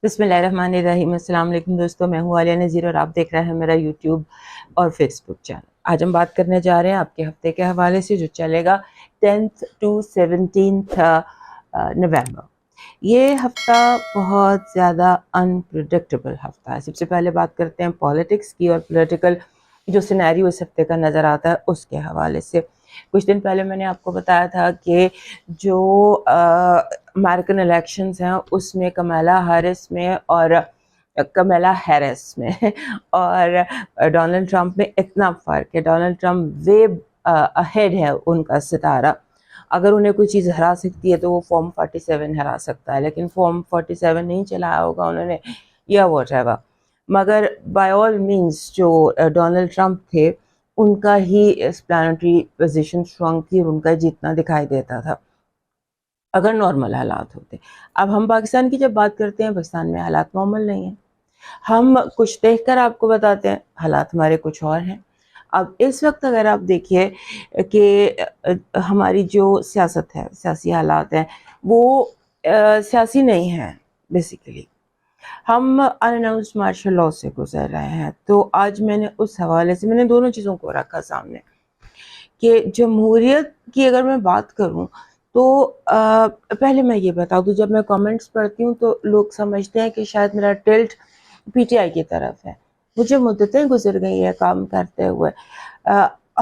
بسم اللہ الرحمن الرحیم۔ السلام علیکم دوستوں، میں ہوں عالیہ نذیر اور آپ دیکھ رہے ہیں میرا یوٹیوب اور فیس بک چینل۔ آج ہم بات کرنے جا رہے ہیں آپ کے ہفتے کے حوالے سے جو چلے گا 10th to 17th نومبر۔ یہ ہفتہ بہت زیادہ انپریڈکٹیبل ہفتہ ہے۔ سب سے پہلے بات کرتے ہیں پالیٹکس کی اور پولیٹیکل جو سینیریو اس ہفتے کا نظر آتا ہے اس کے حوالے سے۔ کچھ دن پہلے میں نے آپ کو بتایا تھا کہ جو امریکن الیکشنز ہیں اس میں کمیلا ہیرس میں اور ڈونلڈ ٹرمپ میں اتنا فرق ہے۔ ڈونلڈ ٹرمپ وے اہیڈ ہے ان کا ستارہ۔ اگر انہیں کوئی چیز ہرا سکتی ہے تو وہ فارم 47 ہرا سکتا ہے، لیکن فارم 47 نہیں چلایا ہوگا انہوں نے یا واٹ ایور۔ مگر بائی آل مینس جو ڈونلڈ ٹرمپ تھے ان کا ہی ایکسپلانٹری پوزیشن اسٹرانگ تھی اور ان کا جیتنا دکھائی دیتا تھا اگر نارمل حالات ہوتے۔ اب ہم پاکستان کی جب بات کرتے ہیں، پاکستان میں حالات نارمل نہیں ہیں۔ ہم کچھ دیکھ کر آپ کو بتاتے ہیں، حالات ہمارے کچھ اور ہیں۔ اب اس وقت اگر آپ دیکھیے کہ ہماری جو سیاست ہے، سیاسی حالات ہیں، وہ سیاسی نہیں ہیں بیسیکلی۔ ہم اناؤنسڈ مارشل لاء سے گزر رہے ہیں۔ تو آج میں نے اس حوالے سے میں نے دونوں چیزوں کو رکھا سامنے کہ جمہوریت کی اگر میں بات کروں تو پہلے میں یہ بتا دوں، جب میں کامنٹس پڑھتی ہوں تو لوگ سمجھتے ہیں کہ شاید میرا ٹلٹ پی ٹی آئی کی طرف ہے۔ مجھے مدتیں گزر گئی ہیں کام کرتے ہوئے۔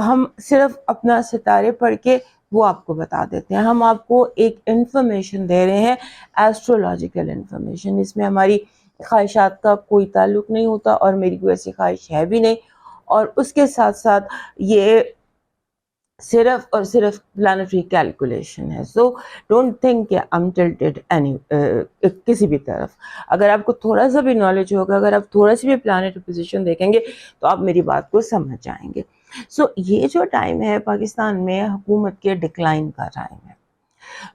ہم صرف اپنا ستارے پڑھ کے وہ آپ کو بتا دیتے ہیں۔ ہم آپ کو ایک انفارمیشن دے رہے ہیں، ایسٹرولوجیکل انفارمیشن۔ اس میں ہماری خواہشات کا کوئی تعلق نہیں ہوتا اور میری کوئی ایسی خواہش ہے بھی نہیں، اور اس کے ساتھ ساتھ یہ صرف اور صرف پلانٹری کیلکولیشن ہے۔ سو ڈونٹ تھنک کہ I'm tilted کسی بھی طرف۔ اگر آپ کو تھوڑا سا بھی نالج ہوگا، اگر آپ تھوڑا سی بھی پلانٹ پوزیشن دیکھیں گے تو آپ میری بات کو سمجھ جائیں گے۔ سو یہ جو ٹائم ہے پاکستان میں حکومت کے ڈکلائن کا ٹائم ہے۔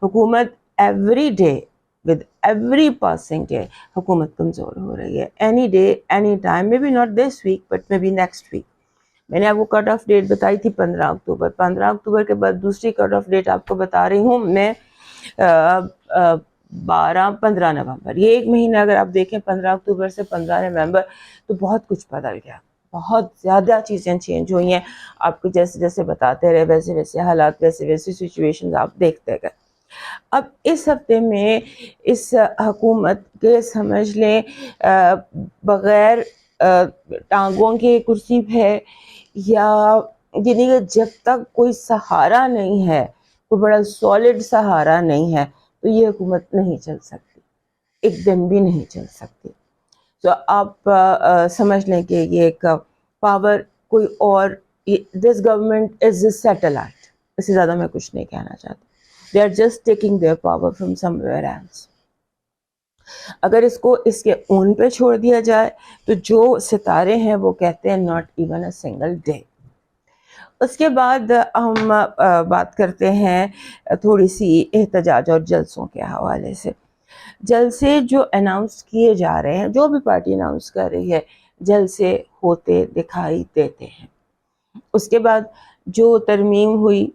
حکومت every day with every passing day حکومت کمزور ہو رہی ہے۔ Any day any time, maybe not this week but maybe next week. میں نے آپ کو کٹ آف ڈیٹ بتائی تھی 15 اکتوبر۔ 15 اکتوبر کے بعد دوسری کٹ آف ڈیٹ آپ کو بتا رہی ہوں میں 15 نومبر۔ یہ ایک مہینہ اگر آپ دیکھیں 15 اکتوبر سے 15 نومبر تو بہت کچھ بدل گیا، بہت زیادہ چیزیں چینج ہوئی ہیں۔ آپ کو جیسے جیسے بتاتے رہے ویسے ویسے حالات، ویسے ویسے سچویشنز آپ دیکھتے گئے۔ اب اس ہفتے میں اس حکومت کے سمجھ لیں بغیر ٹانگوں کے کرسی ہے، یا یعنی کہ جب تک کوئی سہارا نہیں ہے، کوئی بڑا سالڈ سہارا نہیں ہے تو یہ حکومت نہیں چل سکتی، ایک دن بھی نہیں چل سکتی۔ تو آپ سمجھ لیں کہ یہ ایک پاور کوئی اور، this government is a satellite. اس سے زیادہ میں کچھ نہیں کہنا چاہتی۔ They are just taking their power from somewhere else۔ اگر اس کو اس کے اون پہ چھوڑ دیا جائے تو جو ستارے ہیں وہ کہتے ہیں not even a single day۔ اس کے بعد ہم بات کرتے ہیں تھوڑی سی احتجاج اور جلسوں کے حوالے سے۔ جلسے جو اناؤنس کیے جا رہے ہیں، جو بھی پارٹی اناؤنس کر رہی ہے، جلسے ہوتے دکھائی دیتے ہیں۔ اس کے بعد جو ترمیم ہوئی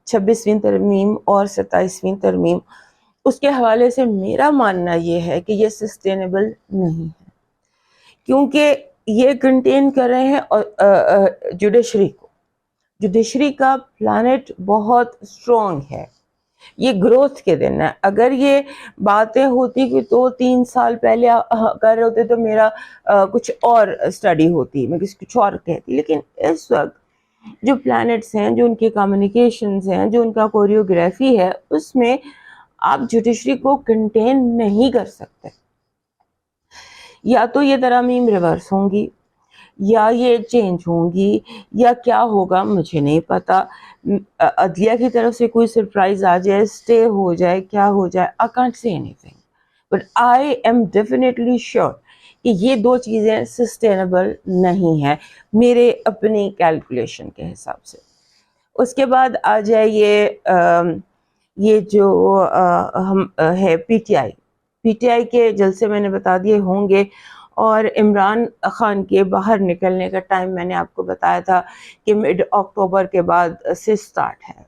26ویں ترمیم اور 27ویں ترمیم، اس کے حوالے سے میرا ماننا یہ ہے کہ یہ سسٹینیبل نہیں ہے، کیونکہ یہ کنٹین کر رہے ہیں جوڈیشری کو۔ جوڈیشری کا پلانٹ بہت اسٹرانگ ہے، یہ گروتھ کے دن ہے۔ اگر یہ باتیں ہوتی کہ 2-3 سال پہلے کر رہے ہوتے تو میرا کچھ اور اسٹڈی ہوتی، میں کچھ اور کہتی، لیکن اس وقت جو پلانٹس ہیں، جو ان کی کمیونیکیشنز ہیں، جو ان کا کوریوگرافی ہے، اس میں آپ جوڈیشری کو کنٹین نہیں کر سکتے۔ یا تو یہ ترامیم ریورس ہوں گی، یا یہ چینج ہوں گی، یا کیا ہوگا مجھے نہیں پتا۔ عدلیہ کی طرف سے کوئی سرپرائز آ جائے، اسٹے ہو جائے، کیا ہو جائے، I can't say anything but I am definitely sure کہ یہ دو چیزیں سسٹینیبل نہیں ہیں میرے اپنی کیلکولیشن کے حساب سے۔ اس کے بعد آ جائے یہ جو ہم ہے پی ٹی آئی کے جلسے میں نے بتا دیے ہوں گے، اور عمران خان کے باہر نکلنے کا ٹائم میں نے آپ کو بتایا تھا کہ مڈ اکتوبر کے بعد سے سٹارٹ ہے۔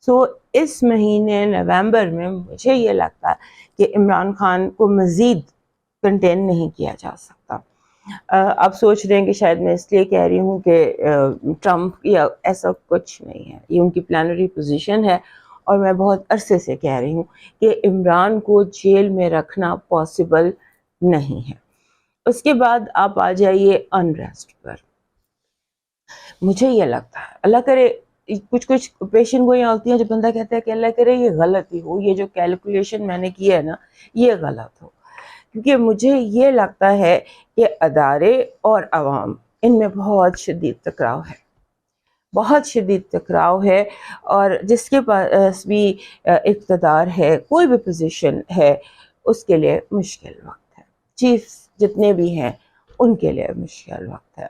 سو اس مہینے نومبر میں مجھے یہ لگتا ہے کہ عمران خان کو مزید کنٹین نہیں کیا جا سکتا. آپ سوچ رہے ہیں کہ شاید میں اس لیے کہہ رہی ہوں کہ ٹرمپ یا ایسا کچھ نہیں ہے، یہ ان کی پلانری پوزیشن ہے. اور میں بہت عرصے سے کہہ رہی ہوں کہ عمران کو جیل میں رکھنا پاسبل نہیں ہے. اس کے بعد آپ آ جائیے انریسٹ پر. مجھے یہ لگتا ہے اللہ کرے کچھ پیشن گوئیاں ہوتی ہیں جو بندہ کہتا ہے کہ اللہ کرے یہ غلط ہی ہو، یہ جو کیلکولیشن میں نے کی ہے نا یہ غلط ہو. کیونکہ مجھے یہ لگتا ہے کہ ادارے اور عوام ان میں بہت شدید ٹکراؤ ہے، بہت شدید ٹکراؤ ہے. اور جس کے پاس بھی اقتدار ہے، کوئی بھی پوزیشن ہے، اس کے لیے مشکل وقت ہے. چیف جتنے بھی ہیں ان کے لیے مشکل وقت ہے.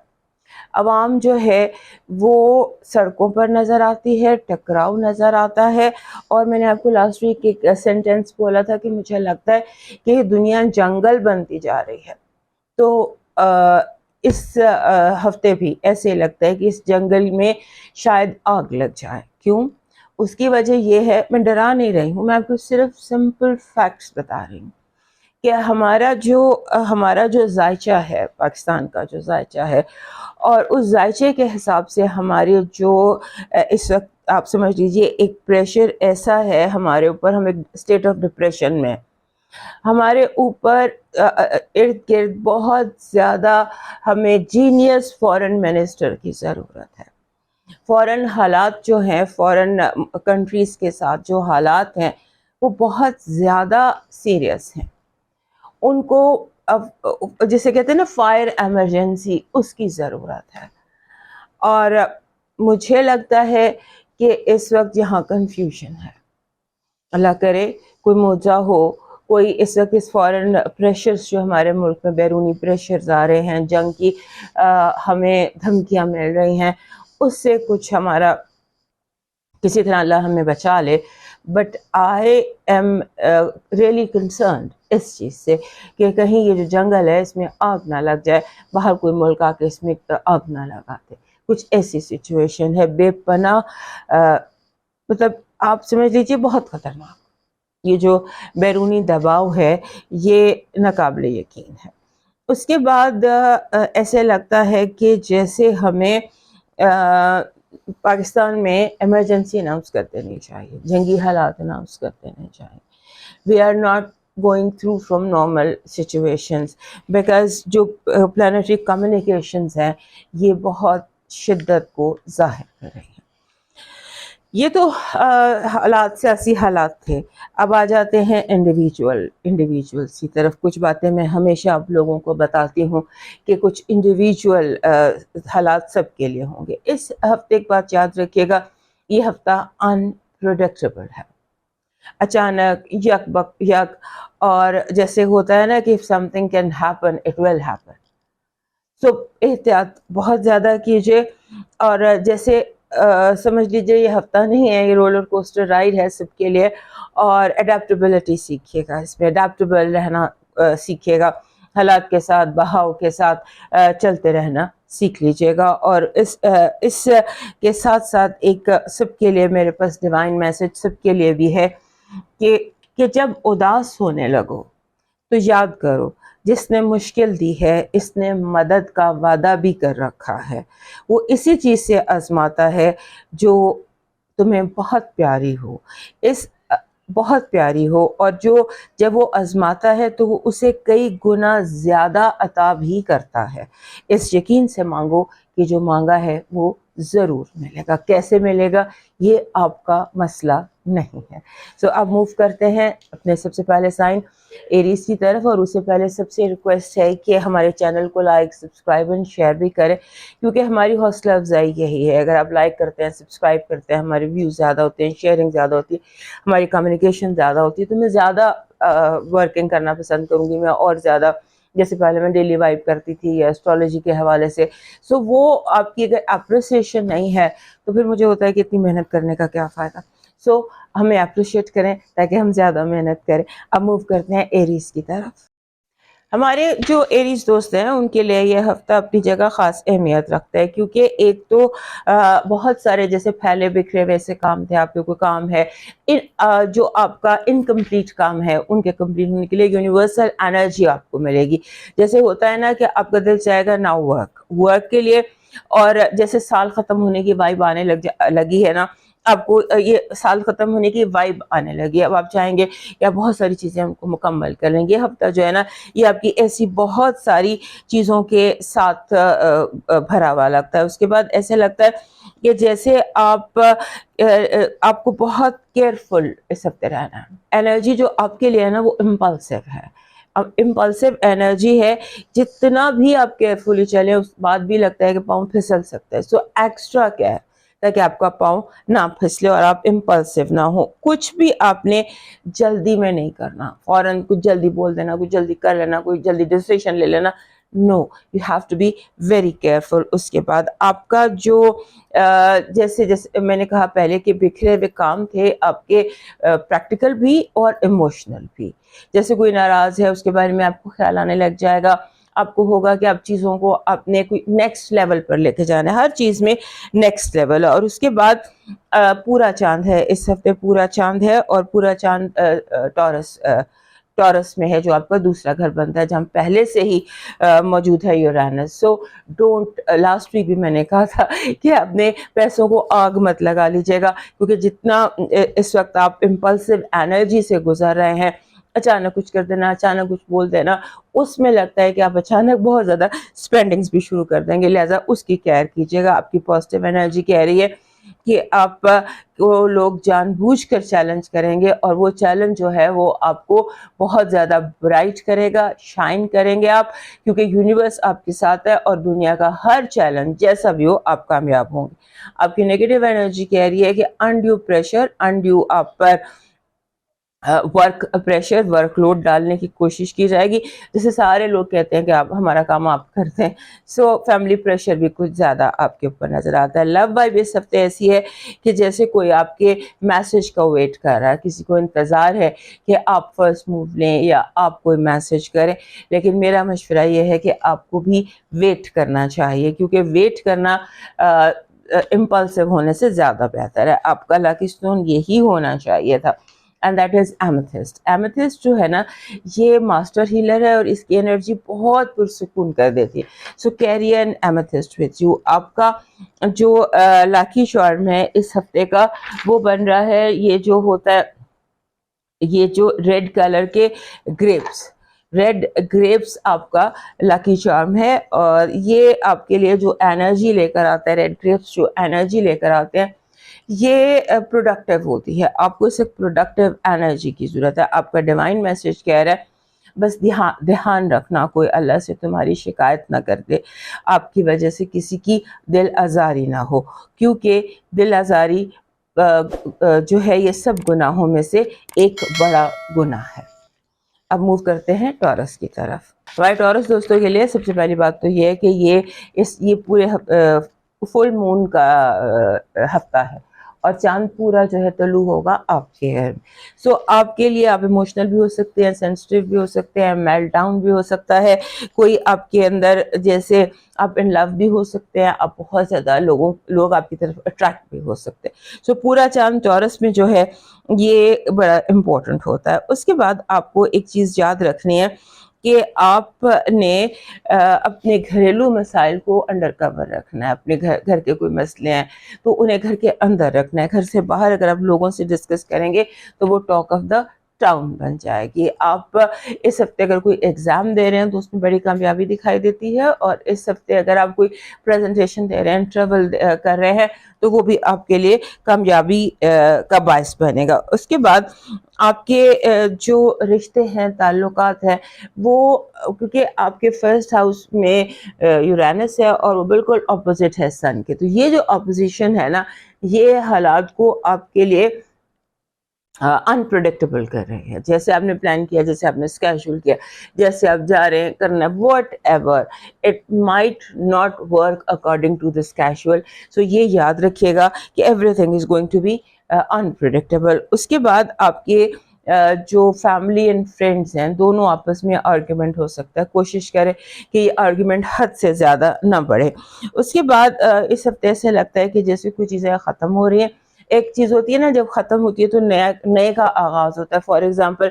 عوام جو ہے وہ سڑکوں پر نظر آتی ہے، ٹکراؤ نظر آتا ہے. اور میں نے آپ کو لاسٹ ویک ایک سینٹینس بولا تھا کہ مجھے لگتا ہے کہ یہ دنیا جنگل بنتی جا رہی ہے. تو اس ہفتے بھی ایسے لگتا ہے کہ اس جنگل میں شاید آگ لگ جائے. کیوں؟ اس کی وجہ یہ ہے، میں ڈرا نہیں رہی ہوں، میں آپ کو صرف سمپل فیکٹس بتا رہی ہوں کہ ہمارا جو ذائچہ ہے، پاکستان کا جو ذائچہ ہے، اور اس ذائچے کے حساب سے ہمارے جو اس وقت آپ سمجھ لیجئے ایک پریشر ایسا ہے ہمارے اوپر، ہم ایک اسٹیٹ آف ڈپریشن میں، ہمارے اوپر ارد گرد بہت زیادہ ہمیں جینیس فورن منسٹر کی ضرورت ہے. فورن حالات جو ہیں، فورن کنٹریز کے ساتھ جو حالات ہیں وہ بہت زیادہ سیریس ہیں. ان کو اب جسے کہتے ہیں نا فائر ایمرجنسی، اس کی ضرورت ہے. اور مجھے لگتا ہے کہ اس وقت یہاں کنفیوژن ہے. اللہ کرے کوئی معجزہ ہو، کوئی اس وقت اس فورن پریشرز جو ہمارے ملک میں بیرونی پریشرز آ رہے ہیں، جنگ کی ہمیں دھمکیاں مل رہی ہیں، اس سے کچھ ہمارا کسی طرح اللہ ہمیں بچا لے. But I am really concerned اس چیز سے کہ کہیں یہ جو جنگل ہے اس میں آگ نہ لگ جائے، باہر کوئی ملک آ کے اس میں آگ نہ لگا دے. کچھ ایسی سچویشن ہے بے پناہ، مطلب آپ سمجھ لیجیے بہت خطرناک. یہ جو بیرونی دباؤ ہے یہ ناقابل یقین ہے. اس کے بعد ایسے لگتا ہے کہ جیسے ہمیں پاکستان میں ایمرجنسی اناؤنس کر دینی چاہیے، جنگی حالات اناؤنس کر دینے چاہیے. We are not going through from normal situations because جو planetary communications ہیں یہ بہت شدت کو ظاہر کر رہی ہیں. یہ تو حالات، سیاسی حالات تھے. اب آ جاتے ہیں انڈیویجولس کی طرف. کچھ باتیں میں ہمیشہ آپ لوگوں کو بتاتی ہوں کہ کچھ انڈیویجول حالات سب کے لیے ہوں گے. اس ہفتے ایک بات یاد رکھیے گا، یہ ہفتہ انپریڈکٹیبل ہے. اچانک یک بک یک، اور جیسے ہوتا ہے نا کہ if something can happen it will happen. سو احتیاط بہت زیادہ کیجیے. اور جیسے سمجھ لیجیے یہ ہفتہ نہیں ہے، یہ رولر کوسٹر رائڈ ہے سب کے لیے. اور اڈیپٹیبلٹی سیکھیے گا، اس میں اڈیپٹیبل رہنا سیکھیے گا، حالات کے ساتھ، بہاؤ کے ساتھ چلتے رہنا سیکھ لیجیے گا. اور اس کے ساتھ ساتھ ایک سب کے لیے میرے پاس ڈیوائن میسج سب کے لیے بھی ہے کہ جب اداس ہونے لگو تو یاد کرو جس نے مشکل دی ہے اس نے مدد کا وعدہ بھی کر رکھا ہے. وہ اسی چیز سے آزماتا ہے جو تمہیں بہت پیاری ہو، بہت پیاری ہو. اور جب وہ آزماتا ہے تو وہ اسے کئی گنا زیادہ عطا بھی کرتا ہے. اس یقین سے مانگو کہ جو مانگا ہے وہ ضرور ملے گا. کیسے ملے گا یہ آپ کا مسئلہ نہیں ہے. سو اب موو کرتے ہیں اپنے سب سے پہلے سائن ایریز کی طرف. اور اس سے پہلے سب سے ریکویسٹ ہے کہ ہمارے چینل کو لائک، سبسکرائب اور شیئر بھی کریں، کیونکہ ہماری حوصلہ افزائی یہی ہے. اگر آپ لائک کرتے ہیں، سبسکرائب کرتے ہیں، ہمارے ویوز زیادہ ہوتے ہیں، شیئرنگ زیادہ ہوتی ہے، ہماری کمیونیکیشن زیادہ ہوتی ہے، تو میں زیادہ ورکنگ کرنا پسند کروں گی. میں اور زیادہ، جیسے پہلے میں ڈیلی وائب کرتی تھی یا اسٹرالوجی کے حوالے سے، سو وہ آپ کی اگر اپریسیشن نہیں ہے تو پھر مجھے ہوتا ہے کہ اتنی محنت کرنے کا کیا فائدہ. سو ہمیں اپریشیٹ کریں تاکہ ہم زیادہ محنت کریں. اب موو کرتے ہیں ایریز کی طرف. ہمارے جو ایریز دوست ہیں ان کے لیے یہ ہفتہ اپنی جگہ خاص اہمیت رکھتا ہے، کیونکہ ایک تو بہت سارے جیسے پھیلے بکھرے ویسے کام تھے، آپ کے کوئی کام ہے جو آپ کا انکمپلیٹ کام ہے، ان کے کمپلیٹ ہونے کے لیے یونیورسل انرجی آپ کو ملے گی. جیسے ہوتا ہے نا کہ آپ کا دل چاہے گا ناؤ ورک کے لیے، اور جیسے سال ختم ہونے کی وائب آنے لگی ہے نا، آپ کو یہ سال ختم ہونے کی وائب آنے لگی، اب آپ چاہیں گے کہ آپ بہت ساری چیزیں ہم کو مکمل کر لیں گے. یہ ہفتہ جو ہے نا یہ آپ کی ایسی بہت ساری چیزوں کے ساتھ بھرا ہوا لگتا ہے. اس کے بعد ایسے لگتا ہے کہ جیسے آپ کو بہت کیئرفل اس ہفتے رہنا ہے. انرجی جو آپ کے لیے ہے نا وہ امپلسو ہے. اب امپلسو انرجی ہے، جتنا بھی آپ کیئرفلی چلیں اس بعد بھی لگتا ہے کہ پاؤں پھسل سکتا ہے. سو ایکسٹرا کیا ہے تاکہ آپ کا پاؤں نہ پھسلے اور آپ امپلسو نہ ہو. کچھ بھی آپ نے جلدی میں نہیں کرنا، فوراً کچھ جلدی بول دینا، کچھ جلدی کر لینا، کوئی جلدی ڈیسیشن لے لینا. No, you have to be very careful. اس کے بعد آپ کا جو جیسے میں نے کہا پہلے کہ بکھرے ہوئے کام تھے آپ کے، پریکٹیکل بھی اور ایموشنل بھی. جیسے کوئی ناراض ہے اس کے بارے میں آپ کو خیال آنے لگ جائے گا، آپ کو ہوگا کہ آپ چیزوں کو اپنے کوئی نیکسٹ لیول پر لے کے جانا ہے. ہر چیز میں نیکسٹ لیول. اور اس کے بعد پورا چاند ہے اس ہفتے، پورا چاند ہے، اور پورا چاند ٹورس میں ہے جو آپ کا دوسرا گھر بنتا ہے، جہاں پہلے سے ہی موجود ہے یورینس. سو ڈونٹ، لاسٹ ویک بھی میں نے کہا تھا کہ اپنے پیسوں کو آگ مت لگا لیجیے گا، کیونکہ جتنا اس وقت آپ امپلسو انرجی سے گزر رہے ہیں، اچانک کچھ کر دینا، اچانک کچھ بول دینا، اس میں لگتا ہے کہ آپ اچانک بہت زیادہ اسپینڈنگز بھی شروع کر دیں گے. لہٰذا اس کی کیئر کیجیے گا. آپ کی پازیٹیو انرجی کہہ رہی ہے کہ آپ کو لوگ جان بوجھ کر چیلنج کریں گے، اور وہ چیلنج جو ہے وہ آپ کو بہت زیادہ برائٹ کرے گا، شائن کریں گے آپ، کیونکہ یونیورس آپ کے ساتھ ہے اور دنیا کا ہر چیلنج جیسا بھی ہو آپ کامیاب ہوں گے. آپ کی نیگیٹو انرجی کہہ رہی ہے کہ انڈیو پریشر، انڈیو آپ پر ورک پریشر، ورک لوڈ ڈالنے کی کوشش کی جائے گی. جیسے سارے لوگ کہتے ہیں کہ آپ ہمارا کام آپ کرتے ہیں. سو فیملی پریشر بھی کچھ زیادہ آپ کے اوپر نظر آتا ہے. لو وائب اس ہفتے ایسی ہے کہ جیسے کوئی آپ کے میسج کا ویٹ کر رہا ہے، کسی کو انتظار ہے کہ آپ فرسٹ موو لیں یا آپ کوئی میسج کریں. لیکن میرا مشورہ یہ ہے کہ آپ کو بھی ویٹ کرنا چاہیے، کیونکہ ویٹ کرنا امپلسو ہونے سے زیادہ بہتر ہے. آپ کا لکی اسٹون یہی ہونا چاہیے تھا، اینڈ دیٹ از ایمیتھسٹ. ایمیتھسٹ جو ہے نا یہ ماسٹر ہیلر ہے اور اس کی انرجی بہت پرسکون کر دیتی ہے. سو کیری این ایمیتھسٹ وتھ یو. آپ کا جو لاکی چارم ہے اس ہفتے کا وہ بن رہا ہے، یہ جو ہوتا ہے، یہ جو ریڈ کلر کے گریپس، ریڈ گریپس آپ کا لاکی چارم ہے. اور یہ آپ کے لیے جو انرجی لے کر آتا ہے، ریڈ گریپس جو انرجی لے کر آتے ہیں، یہ پروڈکٹیو ہوتی ہے. آپ کو صرف پروڈکٹیو انرجی کی ضرورت ہے. آپ کا ڈیوائن میسج کہہ رہا ہے بس دھیان رکھنا کوئی اللہ سے تمہاری شکایت نہ کر دے، آپ کی وجہ سے کسی کی دل آزاری نہ ہو، کیونکہ دل آزاری جو ہے یہ سب گناہوں میں سے ایک بڑا گناہ ہے. اب موو کرتے ہیں ٹورس کی طرف. ہمارے ٹورس دوستوں کے لیے سب سے پہلی بات تو یہ ہے کہ یہ پورے فل مون کا ہفتہ ہے، اور چاند پورا جو ہے طلوع ہوگا آپ کے گھر. سو آپ کے لیے آپ ایموشنل بھی ہو سکتے ہیں، سینسٹیو بھی ہو سکتے ہیں، میلٹ ڈاؤن بھی ہو سکتا ہے، کوئی آپ کے اندر جیسے آپ ان لو بھی ہو سکتے ہیں، آپ بہت زیادہ لوگ آپ کی طرف اٹریکٹ بھی ہو سکتے ہیں. سو پورا چاند ٹورس میں جو ہے یہ بڑا امپورٹنٹ ہوتا ہے. اس کے بعد آپ کو ایک چیز یاد رکھنی ہے کہ آپ نے اپنے گھریلو مسائل کو انڈر کور رکھنا ہے. اپنے گھر کے کوئی مسئلے ہیں تو انہیں گھر کے اندر رکھنا ہے. گھر سے باہر اگر آپ لوگوں سے ڈسکس کریں گے تو وہ ٹاک آف دا ٹاؤن بن جائے گی. آپ اس ہفتے اگر کوئی ایگزام دے رہے ہیں تو اس میں بڑی کامیابی دکھائی دیتی ہے، اور اس ہفتے اگر آپ کوئی پریزنٹیشن دے رہے ہیں، ٹریول کر رہے ہیں، تو وہ بھی آپ کے لیے کامیابی کا باعث بنے گا. اس کے بعد آپ کے جو رشتے ہیں، تعلقات ہیں، وہ کیونکہ آپ کے فرسٹ ہاؤس میں یورینس ہے اور وہ بالکل اپوزٹ ہے سن کے، تو یہ جو اپوزیشن ہے نا یہ حالات کو آپ کے لیے انپریڈکٹیبل کر رہے ہیں. جیسے آپ نے پلان کیا، جیسے آپ نے اسکیجول کیا، جیسے آپ جا رہے ہیں کرنا، whatever it might not work according to the schedule. So یہ یاد رکھیے گا کہ everything is going to be unpredictable. اس کے بعد آپ کے جو فیملی اینڈ فرینڈز ہیں دونوں آپس میں آرگیومنٹ ہو سکتا ہے. کوشش کریں کہ یہ آرگیومنٹ حد سے زیادہ نہ بڑھے. اس کے بعد اس ہفتے ایسے لگتا ہے کہ جیسے کوئی چیزیں ختم ہو رہی ہیں. ایک چیز ہوتی ہے نا جب ختم ہوتی ہے تو نئے کا آغاز ہوتا ہے. فار ایگزامپل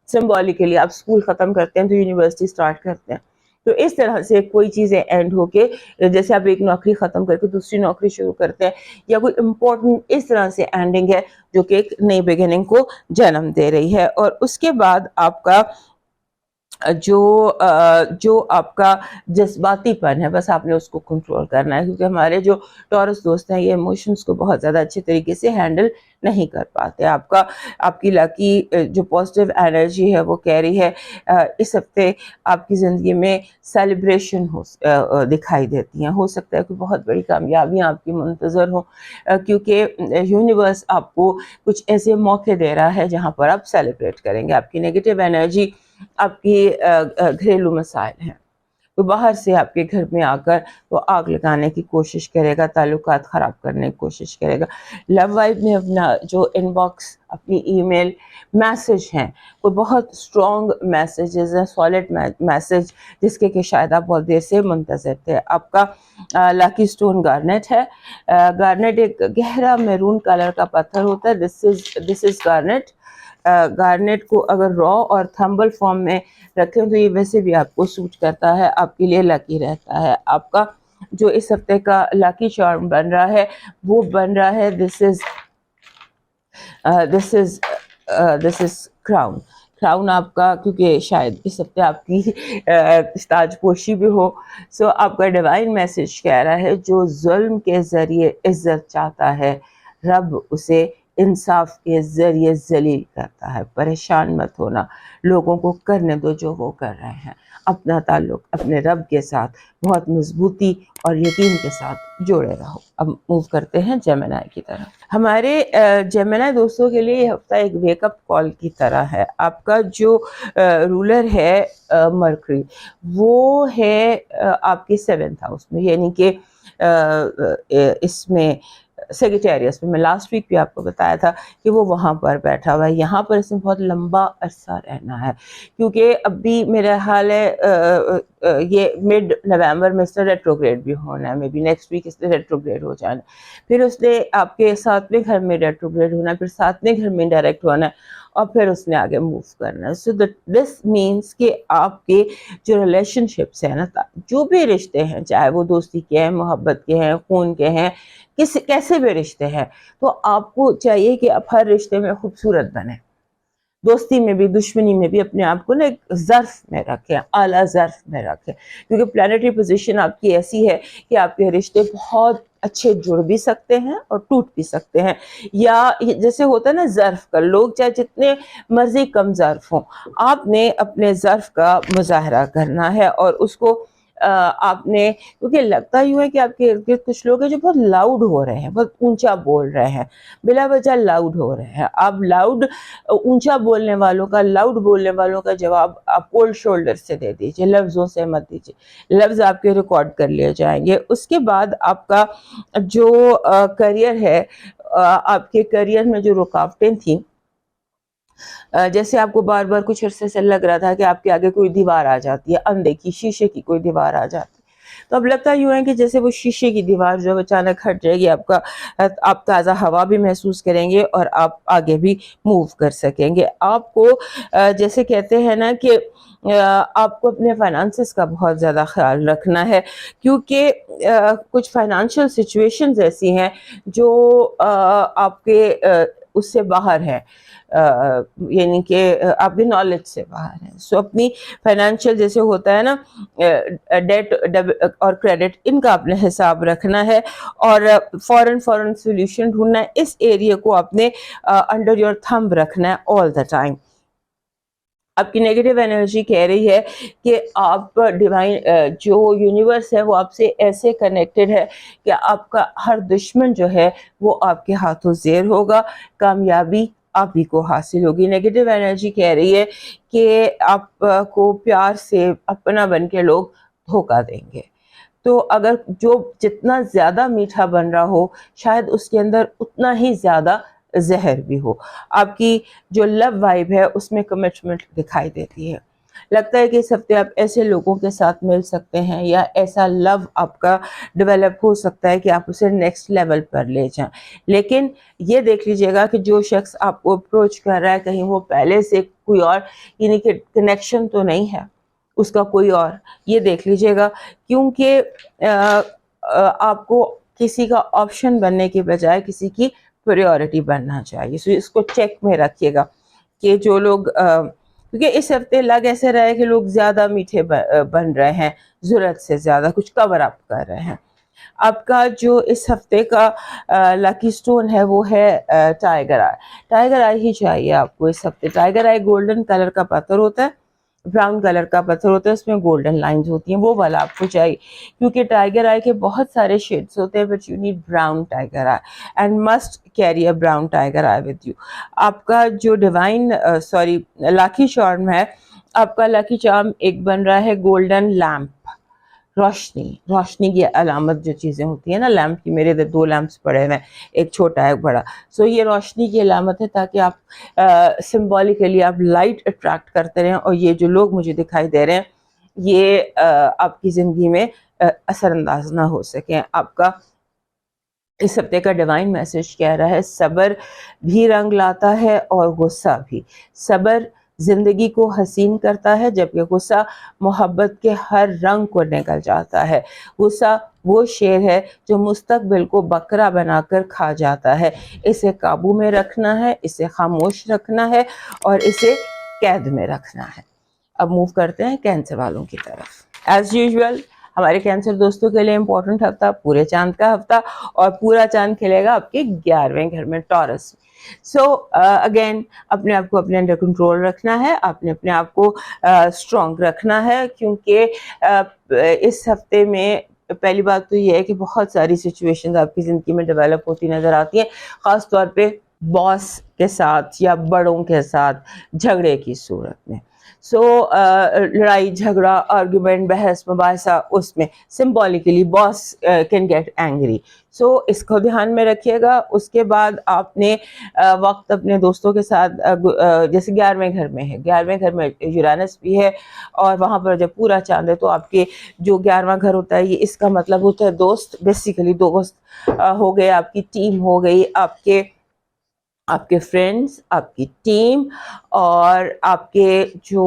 سمبولیکلی آپ اسکول ختم کرتے ہیں تو یونیورسٹی اسٹارٹ کرتے ہیں. تو اس طرح سے کوئی چیزیں اینڈ ہو کے جیسے آپ ایک نوکری ختم کر کے دوسری نوکری شروع کرتے ہیں یا کوئی امپورٹنٹ اس طرح سے اینڈنگ ہے جو کہ ایک نئی بگننگ کو جنم دے رہی ہے. اور اس کے بعد آپ کا جو آپ کا جذباتی پن ہے بس آپ نے اس کو کنٹرول کرنا ہے, کیونکہ ہمارے جو ٹورس دوست ہیں یہ ایموشنز کو بہت زیادہ اچھے طریقے سے ہینڈل نہیں کر پاتے. آپ کی لاکی جو پازیٹیو انرجی ہے وہ کہہ رہی ہے اس ہفتے آپ کی زندگی میں سیلیبریشن دکھائی دیتی ہیں. ہو سکتا ہے کہ بہت بڑی کامیابیاں آپ کی منتظر ہوں, کیونکہ یونیورس آپ کو کچھ ایسے موقع دے رہا ہے جہاں پر آپ سیلیبریٹ کریں گے. آپ کی نیگیٹو انرجی آپ کی گھریلو مسائل ہیں, تو باہر سے آپ کے گھر میں آ کر وہ آگ لگانے کی کوشش کرے گا, تعلقات خراب کرنے کی کوشش کرے گا. لو وائب میں اپنا جو ان باکس اپنی ای میل میسج ہیں وہ بہت اسٹرانگ میسیجز ہیں, سالڈ میسج جس کے کہ شاید آپ بہت دیر سے منتظر تھے. آپ کا لاکی سٹون گارنیٹ ہے. گارنیٹ ایک گہرا میرون کلر کا پتھر ہوتا ہے. This is Garnett. گارنیٹ کو اگر را اور تھمبل فارم میں رکھیں تو یہ ویسے بھی آپ کو سوٹ کرتا ہے, آپ کے لیے لکی رہتا ہے. آپ کا جو اس ہفتے کا لاکی چارم بن رہا ہے وہ بن رہا ہے دس از کراؤن آپ کا, کیونکہ شاید اس ہفتے آپ کی تاج پوشی بھی ہو. سو آپ کا ڈیوائن میسج کہہ رہا ہے جو ظلم کے ذریعے عزت چاہتا ہے رب اسے انصاف کے ذریعے ذلیل کرتا ہے. پریشان مت ہونا, لوگوں کو کرنے دو جو وہ کر رہے ہیں. اپنا تعلق اپنے رب کے ساتھ بہت مضبوطی اور یقین کے ساتھ جوڑے رہو. اب موو کرتے ہیں جیمنائی کی طرف. ہمارے جیمنائی دوستوں کے لیے یہ ہفتہ ایک ویک اپ کال کی طرح ہے. آپ کا جو رولر ہے مرکری وہ ہے آپ کے 7th ہاؤس میں, یعنی کہ اس میں سیگیٹیریس میں لاسٹ ویک بھی آپ کو بتایا تھا کہ وہ وہاں پر بیٹھا ہوا ہے. یہاں پر اس میں بہت لمبا عرصہ رہنا ہے, کیونکہ اب بھی میرا حال ہے یہ مڈ نومبر میں اس نے ریٹروگریڈ بھی ہونا ہے. مے بی نیکسٹ ویک اس نے ریٹروگریڈ ہو جانا ہے. پھر اس نے آپ کے 7ویں گھر میں ریٹروگریڈ ہونا ہے, پھر 7ویں گھر میں ڈائریکٹ ہونا ہے, اور پھر اس نے آگے موو کرنا ہے. سو دس مینس کہ آپ کے جو ریلیشن شپس ہیں نا, جو بھی رشتے ہیں چاہے وہ دوستی کے ہیں, محبت کے ہیں, خون کے ہیں, کیسے بھی رشتے ہیں, تو آپ کو چاہیے کہ آپ ہر رشتے میں خوبصورت بنیں. دوستی میں بھی دشمنی میں بھی اپنے آپ کو نا ایک ظرف میں رکھیں, اعلیٰ ظرف میں رکھیں, کیونکہ پلانیٹری پوزیشن آپ کی ایسی ہے کہ آپ کے رشتے بہت اچھے جڑ بھی سکتے ہیں اور ٹوٹ بھی سکتے ہیں. یا جیسے ہوتا ہے نا ظرف کا, لوگ چاہے جتنے مرضی کم ظرف ہوں, آپ نے اپنے ظرف کا مظاہرہ کرنا ہے اور اس کو آپ نے, کیونکہ لگتا یوں ہے کہ آپ کے ارد گرد کچھ لوگ ہیں جو بہت لاؤڈ ہو رہے ہیں, بہت اونچا بول رہے ہیں, بلا وجہ لاؤڈ ہو رہے ہیں. آپ اونچا بولنے والوں کا, لاؤڈ بولنے والوں کا جواب آپ کولڈ شولڈر سے دے دیجئے, لفظوں سے مت دیجئے. لفظ آپ کے ریکارڈ کر لیے جائیں گے. اس کے بعد آپ کا جو کریئر ہے, آپ کے کریئر میں جو رکاوٹیں تھیں, جیسے آپ کو بار بار کچھ عرصے سے لگ رہا تھا کہ آپ کے آگے کوئی دیوار آ جاتی ہے, اندیکھی شیشے کی کوئی دیوار آ جاتی ہے, تو اب لگتا یوں ہے کہ جیسے وہ شیشے کی دیوار جو اچانک ہٹ جائے گی, آپ تازہ ہوا بھی محسوس کریں گے اور آپ آگے بھی موو کر سکیں گے. آپ کو جیسے کہتے ہیں نا کہ آپ کو اپنے فائنانسز کا بہت زیادہ خیال رکھنا ہے, کیونکہ کچھ فائنانشیل سچویشنز ایسی ہیں جو آپ کے اس سے باہر ہیں, یعنی کہ آپ کی نالج سے باہر ہیں. سو اپنی فائنینشیل جیسے ہوتا ہے نا ڈیٹ اور کریڈٹ, ان کا اپنے حساب رکھنا ہے اور فوراً سولوشن ڈھونڈنا ہے. اس ایریے کو آپ نے انڈر یور تھمب رکھنا ہے آل دا ٹائم. آپ کی نیگیٹو انرجی کہہ رہی ہے کہ آپ ڈیوائن جو یونیورس ہے وہ آپ سے ایسے کنیکٹڈ ہے کہ آپ کا ہر دشمن جو ہے وہ آپ کے ہاتھوں زیر ہوگا, کامیابی آپ ہی کو حاصل ہوگی. نیگیٹو انرجی کہہ رہی ہے کہ آپ کو پیار سے اپنا بن کے لوگ دھوکہ دیں گے. تو اگر جو جتنا زیادہ میٹھا بن رہا ہو شاید اس کے اندر اتنا ہی زیادہ زہر بھی ہو. آپ کی جو لو وائب ہے اس میں کمٹمنٹ دکھائی دیتی ہے. لگتا ہے کہ اس ہفتے آپ ایسے لوگوں کے ساتھ مل سکتے ہیں یا ایسا لو آپ کا ڈیولپ ہو سکتا ہے کہ آپ اسے نیکسٹ لیول پر لے جائیں. لیکن یہ دیکھ لیجیے گا کہ جو شخص آپ کو اپروچ کر رہا ہے کہیں وہ پہلے سے کوئی اور یعنی کہ کنیکشن تو نہیں ہے اس کا کوئی اور, یہ دیکھ لیجیے گا. کیونکہ آپ کو کسی کا آپشن بننے کے بجائے کسی کی پریورٹی بننا چاہیے. سو اس کو چیک میں رکھیے گا کہ جو لوگ کیونکہ اس ہفتے لگ ایسے رہے کہ لوگ زیادہ میٹھے بن رہے ہیں, ضرورت سے زیادہ کچھ کور اپ کر رہے ہیں. آپ کا جو اس ہفتے کا لکی سٹون ہے وہ ہے ٹائیگر آئی. ٹائیگر آئی ہی چاہیے آپ کو اس ہفتے. ٹائیگر آئی گولڈن کلر کا پتھر ہوتا ہے, براؤن کلر کا پتھر ہوتا ہے, اس میں گولڈن لائنز ہوتی ہیں, وہ والا آپ کو چاہیے. کیونکہ ٹائیگر آئی کے بہت سارے شیڈز ہوتے ہیں, but you need brown tiger I and must carry a brown tiger I with you. آپ کا جو ڈیوائن لاکی چارم ہے, آپ کا لاکی چارم ایک بن رہا ہے گولڈن لیمپ. روشنی کی علامت جو چیزیں ہوتی ہیں نا لیمپ کی, میرے ادھر 2 لیمپس پڑے ہوئے ہیں, ایک چھوٹا ہے ایک بڑا. سو یہ روشنی کی علامت ہے تاکہ آپ سمبولیکلی آپ لائٹ اٹریکٹ کرتے رہیں اور یہ جو لوگ مجھے دکھائی دے رہے ہیں یہ آپ کی زندگی میں اثر انداز نہ ہو سکیں. آپ کا اس ہفتے کا ڈیوائن میسج کہہ رہا ہے صبر بھی رنگ لاتا ہے اور غصہ بھی. صبر زندگی کو حسین کرتا ہے جبکہ غصہ محبت کے ہر رنگ کو نکل جاتا ہے. غصہ وہ شیر ہے جو مستقبل کو بکرا بنا کر کھا جاتا ہے. اسے قابو میں رکھنا ہے, اسے خاموش رکھنا ہے اور اسے قید میں رکھنا ہے. اب موو کرتے ہیں کینسر والوں کی طرف. ایز یوزول ہمارے کینسر دوستوں کے لیے امپورٹنٹ ہفتہ پورے چاند کا ہفتہ, اور پورا چاند کھلے گا آپ کے 11ویں گھر میں ٹورس. سو اگین اپنے آپ کو اپنے انڈر کنٹرول رکھنا ہے, آپ نے اپنے آپ کو اسٹرانگ رکھنا ہے. کیونکہ اس ہفتے میں پہلی بات تو یہ ہے کہ بہت ساری سچویشنز آپ کی زندگی میں ڈیولپ ہوتی نظر آتی ہیں, خاص طور پہ باس کے ساتھ یا بڑوں کے ساتھ جھگڑے کی صورت میں. سو لڑائی جھگڑا آرگومنٹ بحث مباحثہ اس میں symbolically boss can get angry. So اس کو دھیان میں رکھیے گا. اس کے بعد آپ نے وقت اپنے دوستوں کے ساتھ جیسے 11ویں گھر میں ہے, 11ویں گھر میں یورانس بھی ہے اور وہاں پر جب پورا چاند ہے تو آپ کے جو 11واں گھر ہوتا ہے یہ اس کا مطلب ہوتا ہے دوست, بیسیکلی دوست ہو گئے, آپ کی ٹیم ہو گئی, آپ کے فرینڈز, آپ کی ٹیم اور آپ کے جو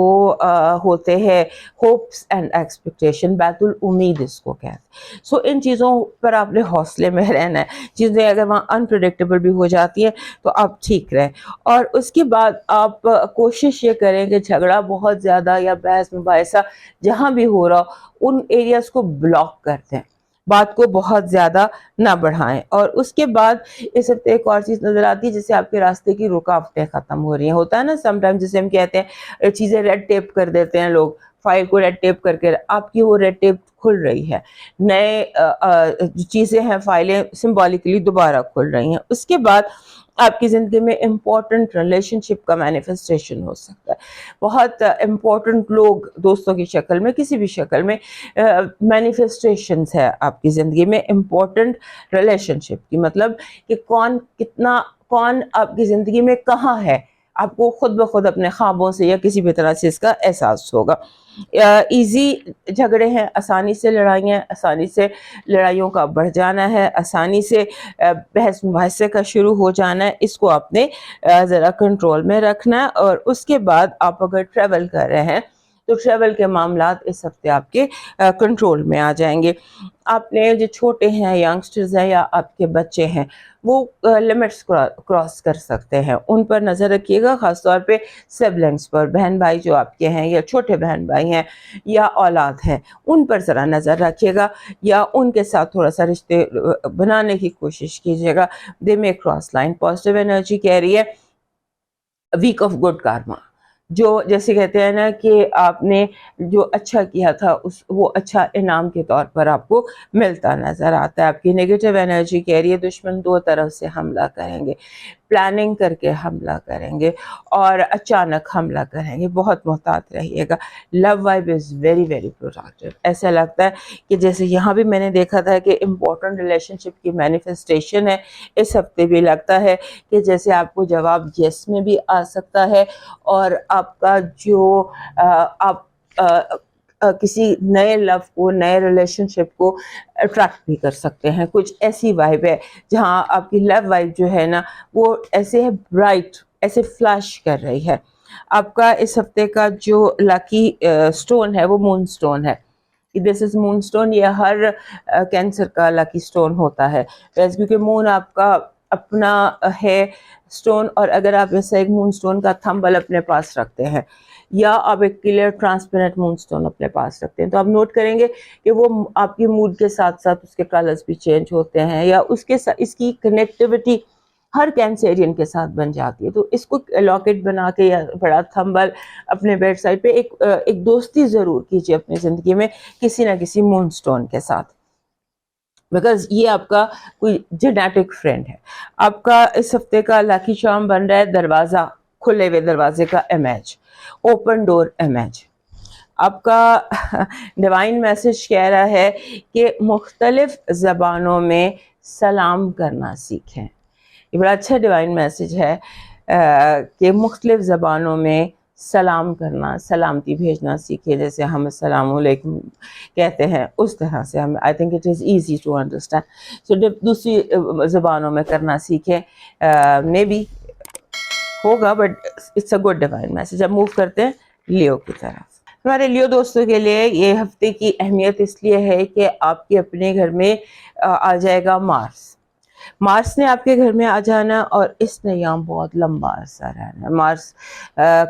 ہوتے ہیں ہوپس اینڈ ایکسپیکٹیشن, بیت الامید اس کو کہتے ہیں. سو ان چیزوں پر آپ نے حوصلے میں رہنا ہے. چیزیں اگر وہاں انپریڈکٹیبل بھی ہو جاتی ہیں تو آپ ٹھیک رہیں. اور اس کے بعد آپ کوشش یہ کریں کہ جھگڑا بہت زیادہ یا بحث مباحثہ جہاں بھی ہو رہا ہو ان ایریاز کو بلاک کر دیں, بات کو بہت زیادہ نہ بڑھائیں. اور اس کے بعد اس ہفتے ایک اور چیز نظر آتی ہے جسے آپ کے راستے کی رکاوٹیں ختم ہو رہی ہیں. ہوتا ہے نا سم ٹائم جسے ہم کہتے ہیں چیزیں ریڈ ٹیپ کر دیتے ہیں لوگ, فائل کو ریڈ ٹیپ کر کے, آپ کی وہ ریڈ ٹیپ کھل رہی ہے, نئے چیزیں ہیں فائلیں سمبولیکلی دوبارہ کھل رہی ہیں. اس کے بعد آپ کی زندگی میں امپورٹنٹ ریلیشن شپ کا مینیفیسٹیشن ہو سکتا ہے. بہت امپورٹنٹ لوگ دوستوں کی شکل میں کسی بھی شکل میں مینیفیسٹیشنز ہے آپ کی زندگی میں امپورٹنٹ ریلیشن شپ کی. مطلب کہ کون آپ کی زندگی میں کہاں ہے, آپ کو خود بخود اپنے خوابوں سے یا کسی بھی طرح سے اس کا احساس ہوگا. ایزی جھگڑے ہیں, آسانی سے لڑائیاں, آسانی سے لڑائیوں کا بڑھ جانا ہے, آسانی سے بحث مباحثے کا شروع ہو جانا ہے. اس کو آپ نے ذرا کنٹرول میں رکھنا ہے. اور اس کے بعد آپ اگر ٹریول کر رہے ہیں تو ٹریول کے معاملات اس ہفتے آپ کے کنٹرول میں آ جائیں گے. آپ نے جو چھوٹے ہیں, ینگسٹرز ہیں یا آپ کے بچے ہیں, وہ لمٹس کراس کر سکتے ہیں, ان پر نظر رکھیے گا, خاص طور پہ سبلنگس پر, بہن بھائی جو آپ کے ہیں یا چھوٹے بہن بھائی ہیں یا اولاد ہیں, ان پر ذرا نظر رکھیے گا یا ان کے ساتھ تھوڑا سا رشتے بنانے کی کوشش کیجیے گا. دے میں کراس لائن. پازیٹیو انرجی کہہ رہی ہے ویک آف گڈ کارما, جو جیسے کہتے ہیں نا کہ آپ نے جو اچھا کیا تھا وہ اچھا انعام کے طور پر آپ کو ملتا نظر آتا ہے. آپ کی نیگیٹو انرجی کہہ رہی ہے دشمن 2 طرف سے حملہ کریں گے. پلاننگ کر کے حملہ کریں گے اور اچانک حملہ کریں گے. بہت محتاط رہیے گا. Love vibe is very very productive. ایسا لگتا ہے کہ جیسے یہاں بھی میں نے دیکھا تھا کہ امپورٹنٹ ریلیشن شپ کی مینیفیسٹیشن ہے. اس ہفتے بھی لگتا ہے کہ جیسے آپ کو جواب یس میں بھی آ سکتا ہے اور آپ کا جو آپ کسی نئے لو کو, نئے ریلیشن شپ کو اٹریکٹ بھی کر سکتے ہیں. کچھ ایسی وائب ہے جہاں آپ کی لو وائب جو ہے نا وہ ایسے ہے برائٹ, ایسے فلیش کر رہی ہے. آپ کا اس ہفتے کا جو لکی سٹون ہے وہ مون سٹون ہے. This is moon stone. یہ ہر کینسر کا لکی سٹون ہوتا ہے کیونکہ مون آپ کا اپنا ہے سٹون, اور اگر آپ ایسا ایک مون سٹون کا تھمبل اپنے پاس رکھتے ہیں یا آپ ایک کلیئر ٹرانسپیرنٹ مون سٹون اپنے پاس رکھتے ہیں تو آپ نوٹ کریں گے کہ وہ آپ کی موڈ کے ساتھ ساتھ اس کے کلرز بھی چینج ہوتے ہیں, یا اس کے اس کی کنیکٹیوٹی ہر کینسیرین کے ساتھ بن جاتی ہے. تو اس کو لاکٹ بنا کے یا بڑا تھمبل اپنے بیڈ سائڈ پہ ایک دوستی ضرور کیجیے اپنی زندگی میں کسی نہ کسی مون سٹون کے ساتھ, بیکاز یہ آپ کا کوئی جینیٹک فرینڈ ہے. آپ کا اس ہفتے کا لکی چارم بن رہا ہے دروازہ, کھلے ہوئے دروازے کا امیج, اوپن ڈور امیج. آپ کا ڈیوائن میسج کہہ رہا ہے کہ مختلف زبانوں میں سلام کرنا سیکھیں. یہ بڑا اچھا ڈیوائن میسج ہے کہ مختلف زبانوں میں سلام کرنا, سلامتی بھیجنا سیکھیں. جیسے ہم السلام علیکم کہتے ہیں اس طرح سے ہم I think it is easy to understand. So دوسری زبانوں میں کرنا سیکھیں. مے بی ہوگا but it's a good divine message. اب موو کرتے ہیں لیو کی طرف. ہمارے لیو دوستوں کے لیے یہ ہفتے کی اہمیت اس لیے ہے کہ آپ کے اپنے گھر میں آ جائے گا مارس. مارس نے آپ کے گھر میں آ جانا اور اس نے یہاں بہت لمبا عرصہ رہنا. مارس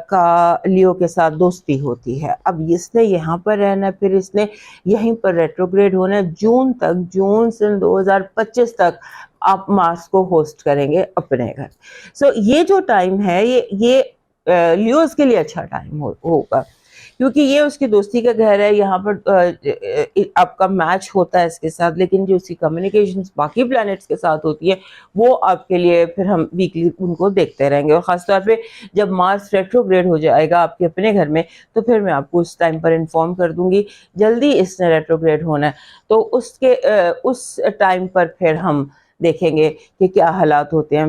کا لیو کے ساتھ دوستی ہوتی ہے. اب اس نے یہاں پر رہنا, پھر اس نے یہیں پر ریٹروگریڈ ہونا جون تک, جون سن 2025 تک آپ مارس کو ہوسٹ کریں گے اپنے گھر. سو یہ جو ٹائم ہے یہ لیوز کے لیے اچھا ٹائم ہوگا کیونکہ یہ اس کی دوستی کا گھر ہے. یہاں پر آپ کا میچ ہوتا ہے اس کے ساتھ, لیکن جو اس کی کمیونیکیشن باقی پلانٹس کے ساتھ ہوتی ہے وہ آپ کے لیے پھر ہم ویکلی ان کو دیکھتے رہیں گے. اور خاص طور پہ جب مارس ریٹروگریڈ ہو جائے گا آپ کے اپنے گھر میں تو پھر میں آپ کو اس ٹائم پر انفارم کر دوں گی. جلدی اس نے ریٹروگریڈ ہونا ہے تو اس ٹائم پر پھر ہم دیکھیں گے کہ کیا حالات ہوتے ہیں.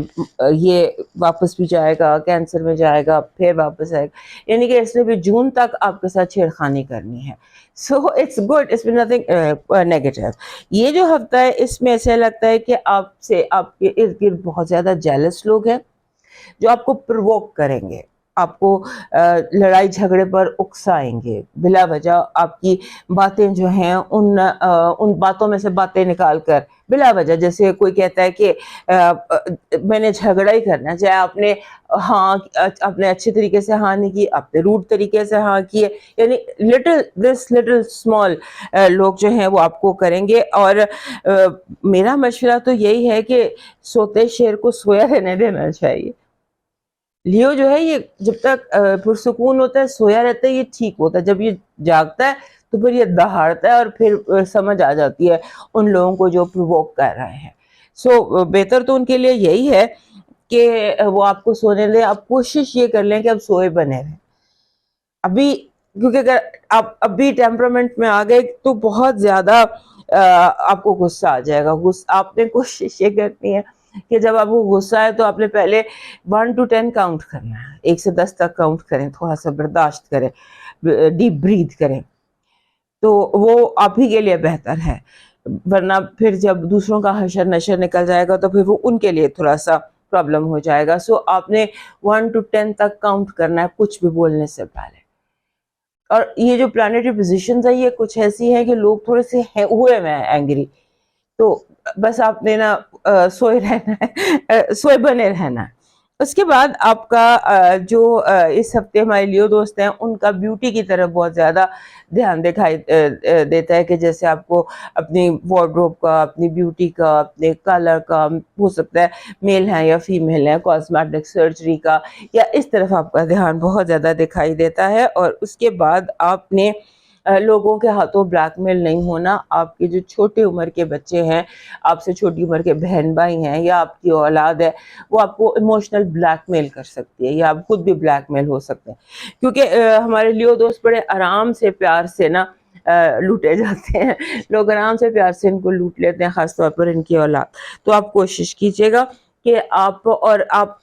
یہ واپس بھی جائے گا, کینسر میں جائے گا, پھر واپس آئے گا, یعنی کہ اس نے بھی جون تک آپ کے ساتھ چھیڑ خانی کرنی ہے. سو اٹس گڈ, اس میں نتھنگ نیگیٹو. یہ جو ہفتہ ہے اس میں ایسا لگتا ہے کہ آپ سے آپ کے ارد گرد بہت زیادہ جیلس لوگ ہیں جو آپ کو پرووک کریں گے, آپ کو لڑائی جھگڑے پر اکسائیں گے بلا وجہ. آپ کی باتیں جو ہیں ان باتوں میں سے باتیں نکال کر بلا وجہ, جیسے کوئی کہتا ہے کہ میں نے جھگڑا ہی کرنا, چاہے آپ نے اچھے طریقے سے ہاں نہیں کی, آپ نے روڈ طریقے سے ہاں کی ہے, یعنی لٹل اسمال لوگ جو ہیں وہ آپ کو کریں گے. اور میرا مشورہ تو یہی ہے کہ سوتے شیر کو سویا رہنے دینا چاہیے. لیو جو ہے یہ جب تک پرسکون ہوتا ہے, سویا رہتا ہے, یہ ٹھیک ہوتا ہے. جب یہ جاگتا ہے تو پھر یہ دہاڑتا ہے اور پھر سمجھ آ جاتی ہے ان لوگوں کو جو پرووک کر رہے ہیں. سو بہتر تو ان کے لیے یہی ہے کہ وہ آپ کو سونے دیں. آپ کوشش یہ کر لیں کہ آپ سوئے بنے رہیں ابھی, کیونکہ اگر آپ ابھی ٹیمپرامنٹ میں آ گئے تو بہت زیادہ آپ کو غصہ آ جائے گا. آپ نے کوشش یہ کرنی ہے کہ جب آپ کو غصہ ہے تو آپ نے پہلے 1 to 10 کاؤنٹ کرنا ہے, 1 سے 10 تک کاؤنٹ کریں, تھوڑا سا برداشت کریں, ڈیپ بریتھ کریں, تو وہ آپ ہی کے لیے بہتر ہے. ورنہ پھر جب دوسروں کا حشر نشر نکل جائے گا تو پھر وہ ان کے لیے تھوڑا سا پرابلم ہو جائے گا. سو آپ نے 1 to 10 تک کاؤنٹ کرنا ہے کچھ بھی بولنے سے پہلے. اور یہ جو پلانیٹری پوزیشنز ہیں یہ کچھ ایسی ہیں کہ لوگ تھوڑے سے ہوئے میں اینگری, تو بس آپ نے نا سوئے رہنا ہے, سوئے بنے رہنا ہے. اس کے بعد آپ کا جو اس ہفتے ہمارے لیو دوست ہیں ان کا بیوٹی کی طرف بہت زیادہ دھیان دکھائی دیتا ہے کہ جیسے آپ کو اپنی وارڈروب کا, اپنی بیوٹی کا, اپنے کلر کا, ہو سکتا ہے میل ہیں یا فیمیل ہیں, کاسمیٹک سرجری کا, یا اس طرف آپ کا دھیان بہت زیادہ دکھائی دیتا ہے. اور اس کے بعد آپ نے لوگوں کے ہاتھوں بلیک میل نہیں ہونا. آپ کے جو چھوٹے عمر کے بچے ہیں, آپ سے چھوٹی عمر کے بہن بھائی ہیں, یا آپ کی اولاد ہے, وہ آپ کو ایموشنل بلیک میل کر سکتی ہے, یا آپ خود بھی بلیک میل ہو سکتے ہیں. کیونکہ ہمارے لیو دوست بڑے آرام سے پیار سے نا لوٹے جاتے ہیں. لوگ آرام سے پیار سے ان کو لوٹ لیتے ہیں, خاص طور پر ان کی اولاد. تو آپ کوشش کیجیے گا کہ آپ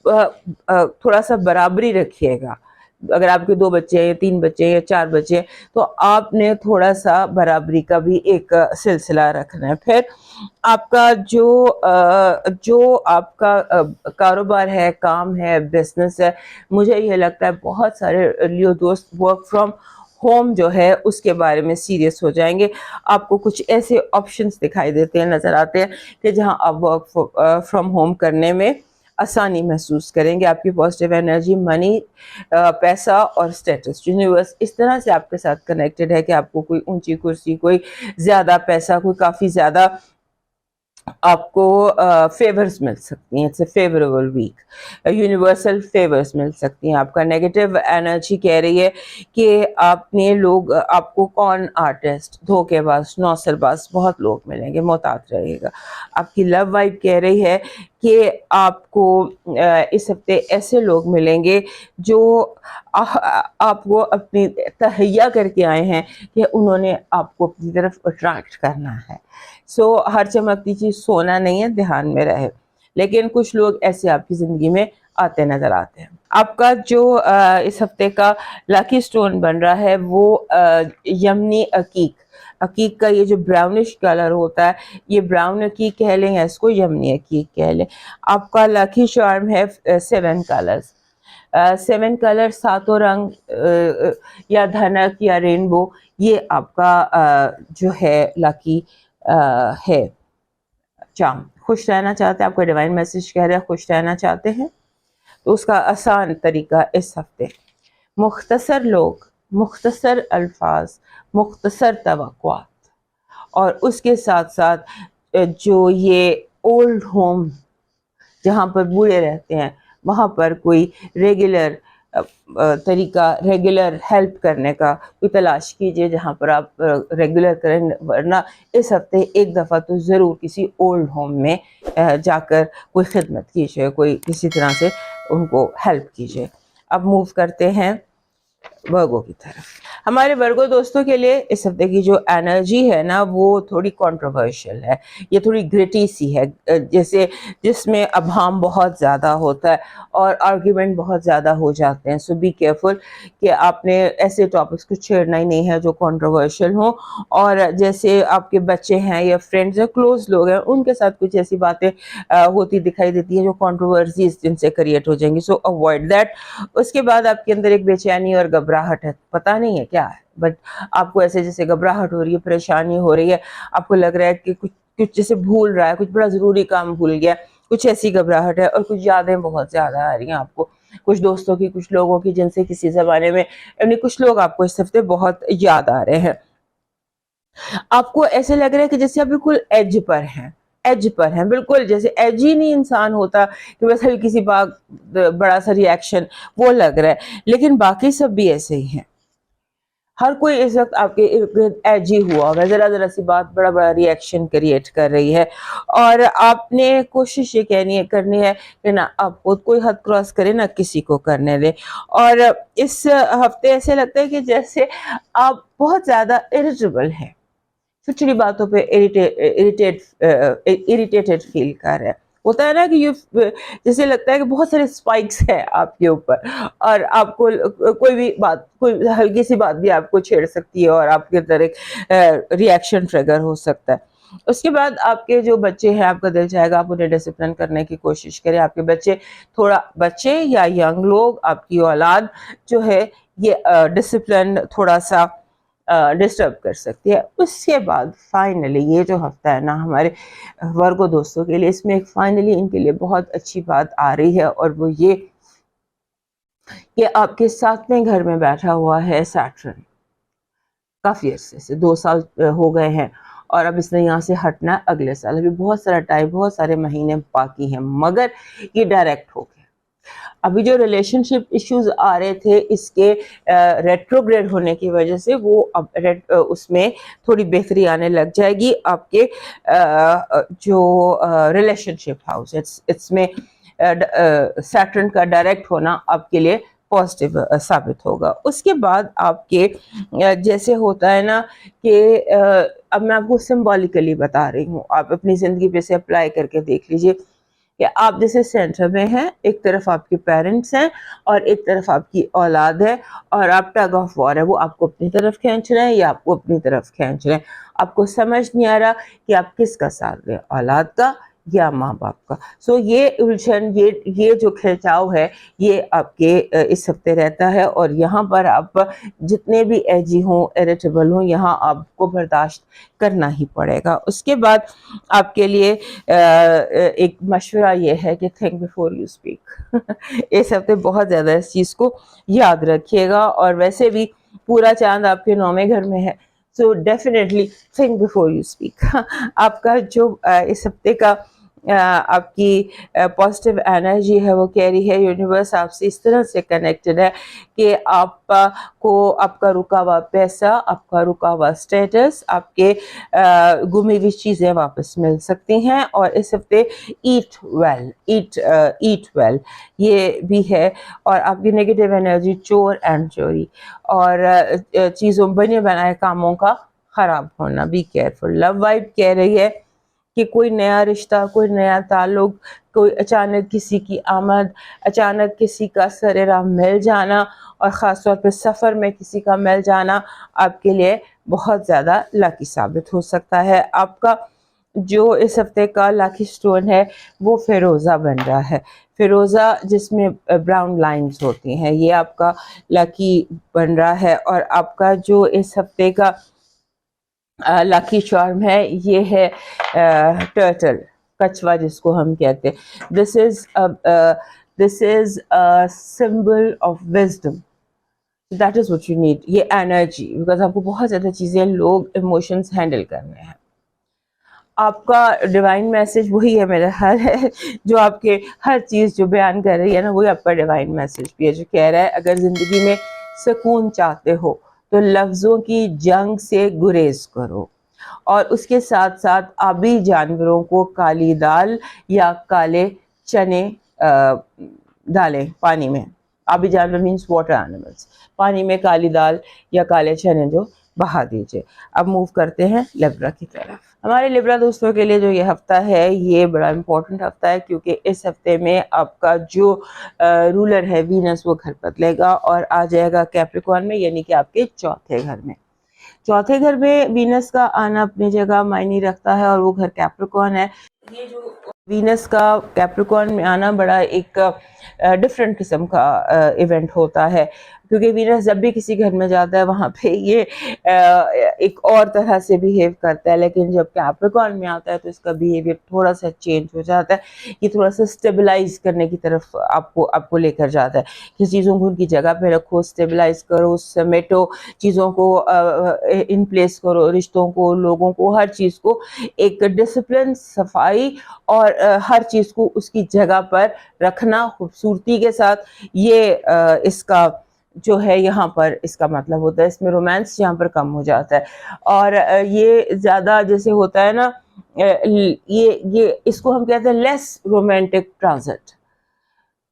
تھوڑا سا برابری رکھیے گا. اگر آپ کے 2 بچے ہیں, یا 3 بچے ہیں, یا 4 بچے ہیں, تو آپ نے تھوڑا سا برابری کا بھی ایک سلسلہ رکھنا ہے. پھر آپ کا جو آپ کا کاروبار ہے, کام ہے, بزنس ہے, مجھے یہ لگتا ہے بہت سارے لیو دوست ورک فرام ہوم جو ہے اس کے بارے میں سیریس ہو جائیں گے. آپ کو کچھ ایسے آپشنز دکھائی دیتے ہیں, نظر آتے ہیں, کہ جہاں آپ ورک فرام ہوم کرنے میں آسانی محسوس کریں گے. آپ کی پازیٹیو انرجی, منی, پیسہ اور اسٹیٹس, یونیورس اس طرح سے آپ کے ساتھ کنیکٹڈ ہے کہ آپ کو کوئی اونچی کرسی, کوئی زیادہ پیسہ, کوئی کافی زیادہ آپ کو فیورز مل سکتی ہیں. It's a favourable week. Universal favours مل سکتی ہیں. آپ کا نیگیٹو انرجی کہہ رہی ہے کہ آپ کو کون آرٹسٹ, دھوکے باز, نوسر باز بہت لوگ ملیں گے, محتاط رہیے گا. آپ کی لو وائب کہہ رہی ہے کہ آپ کو اس ہفتے ایسے لوگ ملیں گے جو آپ کو اپنی تہیا کر کے آئے ہیں کہ انہوں نے آپ کو اپنی طرف اٹریکٹ کرنا ہے. سو ہر چمکتی چیز سونا نہیں ہے, دھیان میں رہے. لیکن کچھ لوگ ایسے آپ کی زندگی میں آتے نظر آتے ہیں. آپ کا جو اس ہفتے کا لکی سٹون بن رہا ہے وہ یمنی عقیق. عقیق کا یہ جو براؤنش کلر ہوتا ہے, یہ براؤن عقیق کہہ لیں یا اس کو یمنی عقیق کہہ لیں. آپ کا لکی چارم ہے 7 کلرز. 7 کلر, 7 رنگ, یا دھنک یا رینبو, یہ آپ کا جو ہے لکی ہے چارم. خوش رہنا چاہتے ہیں, آپ کو ڈیوائن میسج کہہ رہے ہیں خوش رہنا چاہتے ہیں, تو اس کا آسان طریقہ اس ہفتے مختصر لوگ, مختصر الفاظ, مختصر توقعات, اور اس کے ساتھ ساتھ جو یہ اولڈ ہوم جہاں پر بوڑھے رہتے ہیں وہاں پر کوئی ریگولر طریقہ, ریگولر ہیلپ کرنے کا کوئی تلاش کیجئے جہاں پر آپ ریگولر کریں. ورنہ اس ہفتے ایک دفعہ تو ضرور کسی اولڈ ہوم میں جا کر کوئی خدمت کیجئے, کوئی کسی طرح سے ان کو ہیلپ کیجئے. اب موو کرتے ہیں ورگو کی طرف. ہمارے ورگو دوستوں کے لیے اس ہفتے کی جو انرجی ہے نا وہ تھوڑی کنٹروورشل ہے, یہ تھوڑی گریٹی سی ہے, جیسے جس میں ابہام بہت زیادہ ہوتا ہے اور آرگیومنٹ بہت زیادہ ہو جاتے ہیں. سو بی کیئرفل کہ آپ نے ایسے ٹاپکس کو چھیڑنا ہی نہیں ہے جو کنٹروورشل ہوں, اور جیسے آپ کے بچے ہیں یا فرینڈز یا کلوز لوگ ہیں ان کے ساتھ کچھ ایسی باتیں ہوتی دکھائی دیتی ہیں جو کنٹروورسیز جن سے کریٹ ہو جائیں گی. So avoid that. اس کے بعد آپ کے اندر ایک بے چینی اور گھبراہٹ ہے, پتہ نہیں ہے کیا ہے, بٹ آپ کو ایسے جیسے گھبراہٹ ہو رہی ہے, پریشانی ہو رہی ہے, آپ کو لگ رہا ہے کہ کچھ جیسے بھول رہا ہے, کچھ بڑا ضروری کام بھول گیا, کچھ ایسی گھبراہٹ ہے, اور کچھ یادیں بہت زیادہ آ رہی ہیں آپ کو, کچھ دوستوں کی, کچھ لوگوں کی جن سے کسی زمانے میں, یعنی کچھ لوگ آپ کو اس ہفتے بہت یاد آ رہے ہیں. آپ کو ایسے لگ رہا ہے کہ جیسے آپ بالکل ایج پر ہیں, ایج پر ہیں بالکل, جیسے ایج ہی نہیں انسان ہوتا کہ بس ہلکی سی بات بڑا سا ری ایکشن وہ لگ رہا ہے, لیکن باقی سب بھی ایسے ہی ہیں. ہر کوئی اس وقت آپ کے ایج ہی ہوا ہوگا, ذرا ذرا سی بات بڑا بڑا ری ایکشن کریٹ کر رہی ہے, اور آپ نے کوشش یہ کرنی ہے کہ نہ آپ خود کوئی حد کراس کرے نہ کسی کو کرنے دے. اور اس ہفتے ایسے لگتا ہے کہ جیسے آپ بہت زیادہ اریٹیبل ہیں, چھوٹی چھوٹی باتوں پہ اریٹیٹڈ فیل کر رہے ہیں. ہوتا ہے نا کہ یہ جیسے لگتا ہے کہ بہت سارے اسپائکس ہیں آپ کے اوپر, اور آپ کو کوئی بھی بات, کوئی ہلکی سی بات بھی آپ کو چھیڑ سکتی ہے اور آپ کے اندر ایک ری ایکشن ٹریگر ہو سکتا ہے. اس کے بعد آپ کے جو بچے ہیں, آپ کا دل چاہے گا آپ انہیں ڈسپلن کرنے کی کوشش کریں. آپ کے بچے یا ینگ لوگ, آپ کی اولاد جو ہے یہ ڈسپلن تھوڑا سا ڈسٹرب کر سکتی ہے. اس کے بعد فائنلی یہ جو ہفتہ ہے نا ہمارے ورگو دوستوں کے لیے, اس میں ایک فائنلی ان کے لیے بہت اچھی بات آ رہی ہے, اور وہ یہ کہ آپ کے 7ویں گھر میں بیٹھا ہوا ہے سیٹرن. کافی عرصے سے 2 سال ہو گئے ہیں, اور اب اس نے یہاں سے ہٹنا اگلے سال. ابھی بہت سارا ٹائم, بہت سارے مہینے باقی ہیں, مگر یہ ڈائریکٹ ہو گیا. ابھی جو ریلیشن شپ ایشوز آ رہے تھے اس کے ریٹروگریڈ ہونے کی وجہ سے وہ اب اس میں تھوڑی بہتری آنے لگ جائے گی. آپ کے جو ریلیشن شپ ہاؤس اس میں سیٹرن کا ڈائریکٹ ہونا آپ کے لیے پازیٹیو ثابت ہوگا. اس کے بعد آپ کے جیسے ہوتا ہے نا کہ اب میں آپ کو سمبولیکلی بتا رہی ہوں, آپ اپنی زندگی پہ سے اپلائی کر کے دیکھ لیجئے کہ آپ جیسے سینٹر میں ہیں, ایک طرف آپ کے پیرنٹس ہیں اور ایک طرف آپ کی اولاد ہے, اور آپ ٹگ آف وار ہے, وہ آپ کو اپنی طرف کھینچ رہے ہیں یا آپ کو اپنی طرف کھینچ رہے ہیں. آپ کو سمجھ نہیں آ رہا کہ آپ کس کا ساتھ دیں, اولاد کا یا ماں باپ کا. سو یہ الجھن, یہ جو کھینچاؤ ہے یہ آپ کے اس ہفتے رہتا ہے, اور یہاں پر آپ جتنے بھی ایجی ہوں, اریٹیبل ہوں, یہاں آپ کو برداشت کرنا ہی پڑے گا. اس کے بعد آپ کے لیے ایک مشورہ یہ ہے کہ تھنک بیفور یو اسپیک. اس ہفتے بہت زیادہ اس چیز کو یاد رکھیے گا, اور ویسے بھی پورا چاند آپ کے 9ویں گھر میں ہے, so definitely think before you speak. آپ کا جو اس ہفتے کا آپ کی پازیٹیو انرجی ہے وہ کہہ رہی ہے یونیورس آپ سے اس طرح سے کنیکٹڈ ہے کہ آپ کو آپ کا رکا ہوا پیسہ, آپ کا رکا ہوا اسٹیٹس, آپ کے گمی ہوئی چیزیں واپس مل سکتی ہیں. اور اس ہفتے ایٹ ویل یہ بھی ہے. اور آپ کی نیگیٹو انرجی چور اینڈ چوری, اور چیزوں بنے بنائے کاموں کا خراب ہونا. Be careful. لو وائب کہہ رہی ہے کہ کوئی نیا رشتہ, کوئی نیا تعلق, کوئی اچانک کسی کی آمد, اچانک کسی کا سر راہ مل جانا, اور خاص طور پہ سفر میں کسی کا مل جانا آپ کے لیے بہت زیادہ لکی ثابت ہو سکتا ہے. آپ کا جو اس ہفتے کا لاکی سٹون ہے وہ فیروزہ بن رہا ہے. فیروزہ جس میں براؤن لائنز ہوتی ہیں, یہ آپ کا لاکی بن رہا ہے. اور آپ کا جو اس ہفتے کا لاکی چارم ہے یہ ہے ٹرٹل, کچھوا جس کو ہم کہتے ہیں. This is symbol of wisdom. That is what you need. یہ انرجی, بیکاز آپ کو بہت زیادہ چیزیں, لوگ, ایموشنز ہینڈل کرنے ہیں. آپ کا ڈیوائن میسج وہی ہے میرا خیال ہے, جو آپ کے ہر چیز جو بیان کر رہی ہے نا وہی آپ کا ڈیوائن میسج بھی ہے, جو کہہ رہا ہے اگر زندگی میں سکون چاہتے ہو تو لفظوں کی جنگ سے گریز کرو, اور اس کے ساتھ ساتھ آبی جانوروں کو کالی دال یا کالے چنے ڈالیں پانی میں. آبی جانور مینس واٹر اینیملس. پانی میں کالی دال یا کالے چنے جو بہا دیجئے. اب موو کرتے ہیں لیبرا کی طرف. ہمارے لیبرا دوستوں کے لیے جو یہ ہفتہ ہے یہ بڑا امپورٹنٹ ہفتہ ہے, کیونکہ اس ہفتے میں آپ کا جو رولر ہے وینس وہ گھر بدلے گا اور آ جائے گا کیپریکارن میں, یعنی کہ آپ کے چوتھے گھر میں. چوتھے گھر میں وینس کا آنا اپنی جگہ معنی رکھتا ہے, اور وہ گھر کیپریکارن ہے. یہ جو وینس کا کیپریکارن میں آنا بڑا ایک ڈفرینٹ قسم کا ایونٹ ہوتا ہے, کیونکہ وینس جب بھی کسی گھر میں جاتا ہے وہاں پہ یہ ایک اور طرح سے بیہیو کرتا ہے, لیکن جب کیپریکارن میں آتا ہے تو اس کا بیہیویئر تھوڑا سا چینج ہو جاتا ہے. یہ تھوڑا سا اسٹیبلائز کرنے کی طرف آپ کو لے کر جاتا ہے, کہ چیزوں کو ان کی جگہ پہ رکھو, اسٹیبلائز کرو, سمیٹو, چیزوں کو ان پلیس کرو, رشتوں کو, لوگوں کو, ہر چیز کو ایک ڈسپلن, صفائی, اور ہر چیز کو اس کی جگہ پر رکھنا خوبصورتی کے ساتھ. یہ اس کا جو ہے یہاں پر اس کا مطلب ہوتا ہے. اس میں رومانس یہاں پر کم ہو جاتا ہے, اور یہ زیادہ جیسے ہوتا ہے نا, یہ اس کو ہم کہتے ہیں لیس رومانٹک ٹرانزٹ.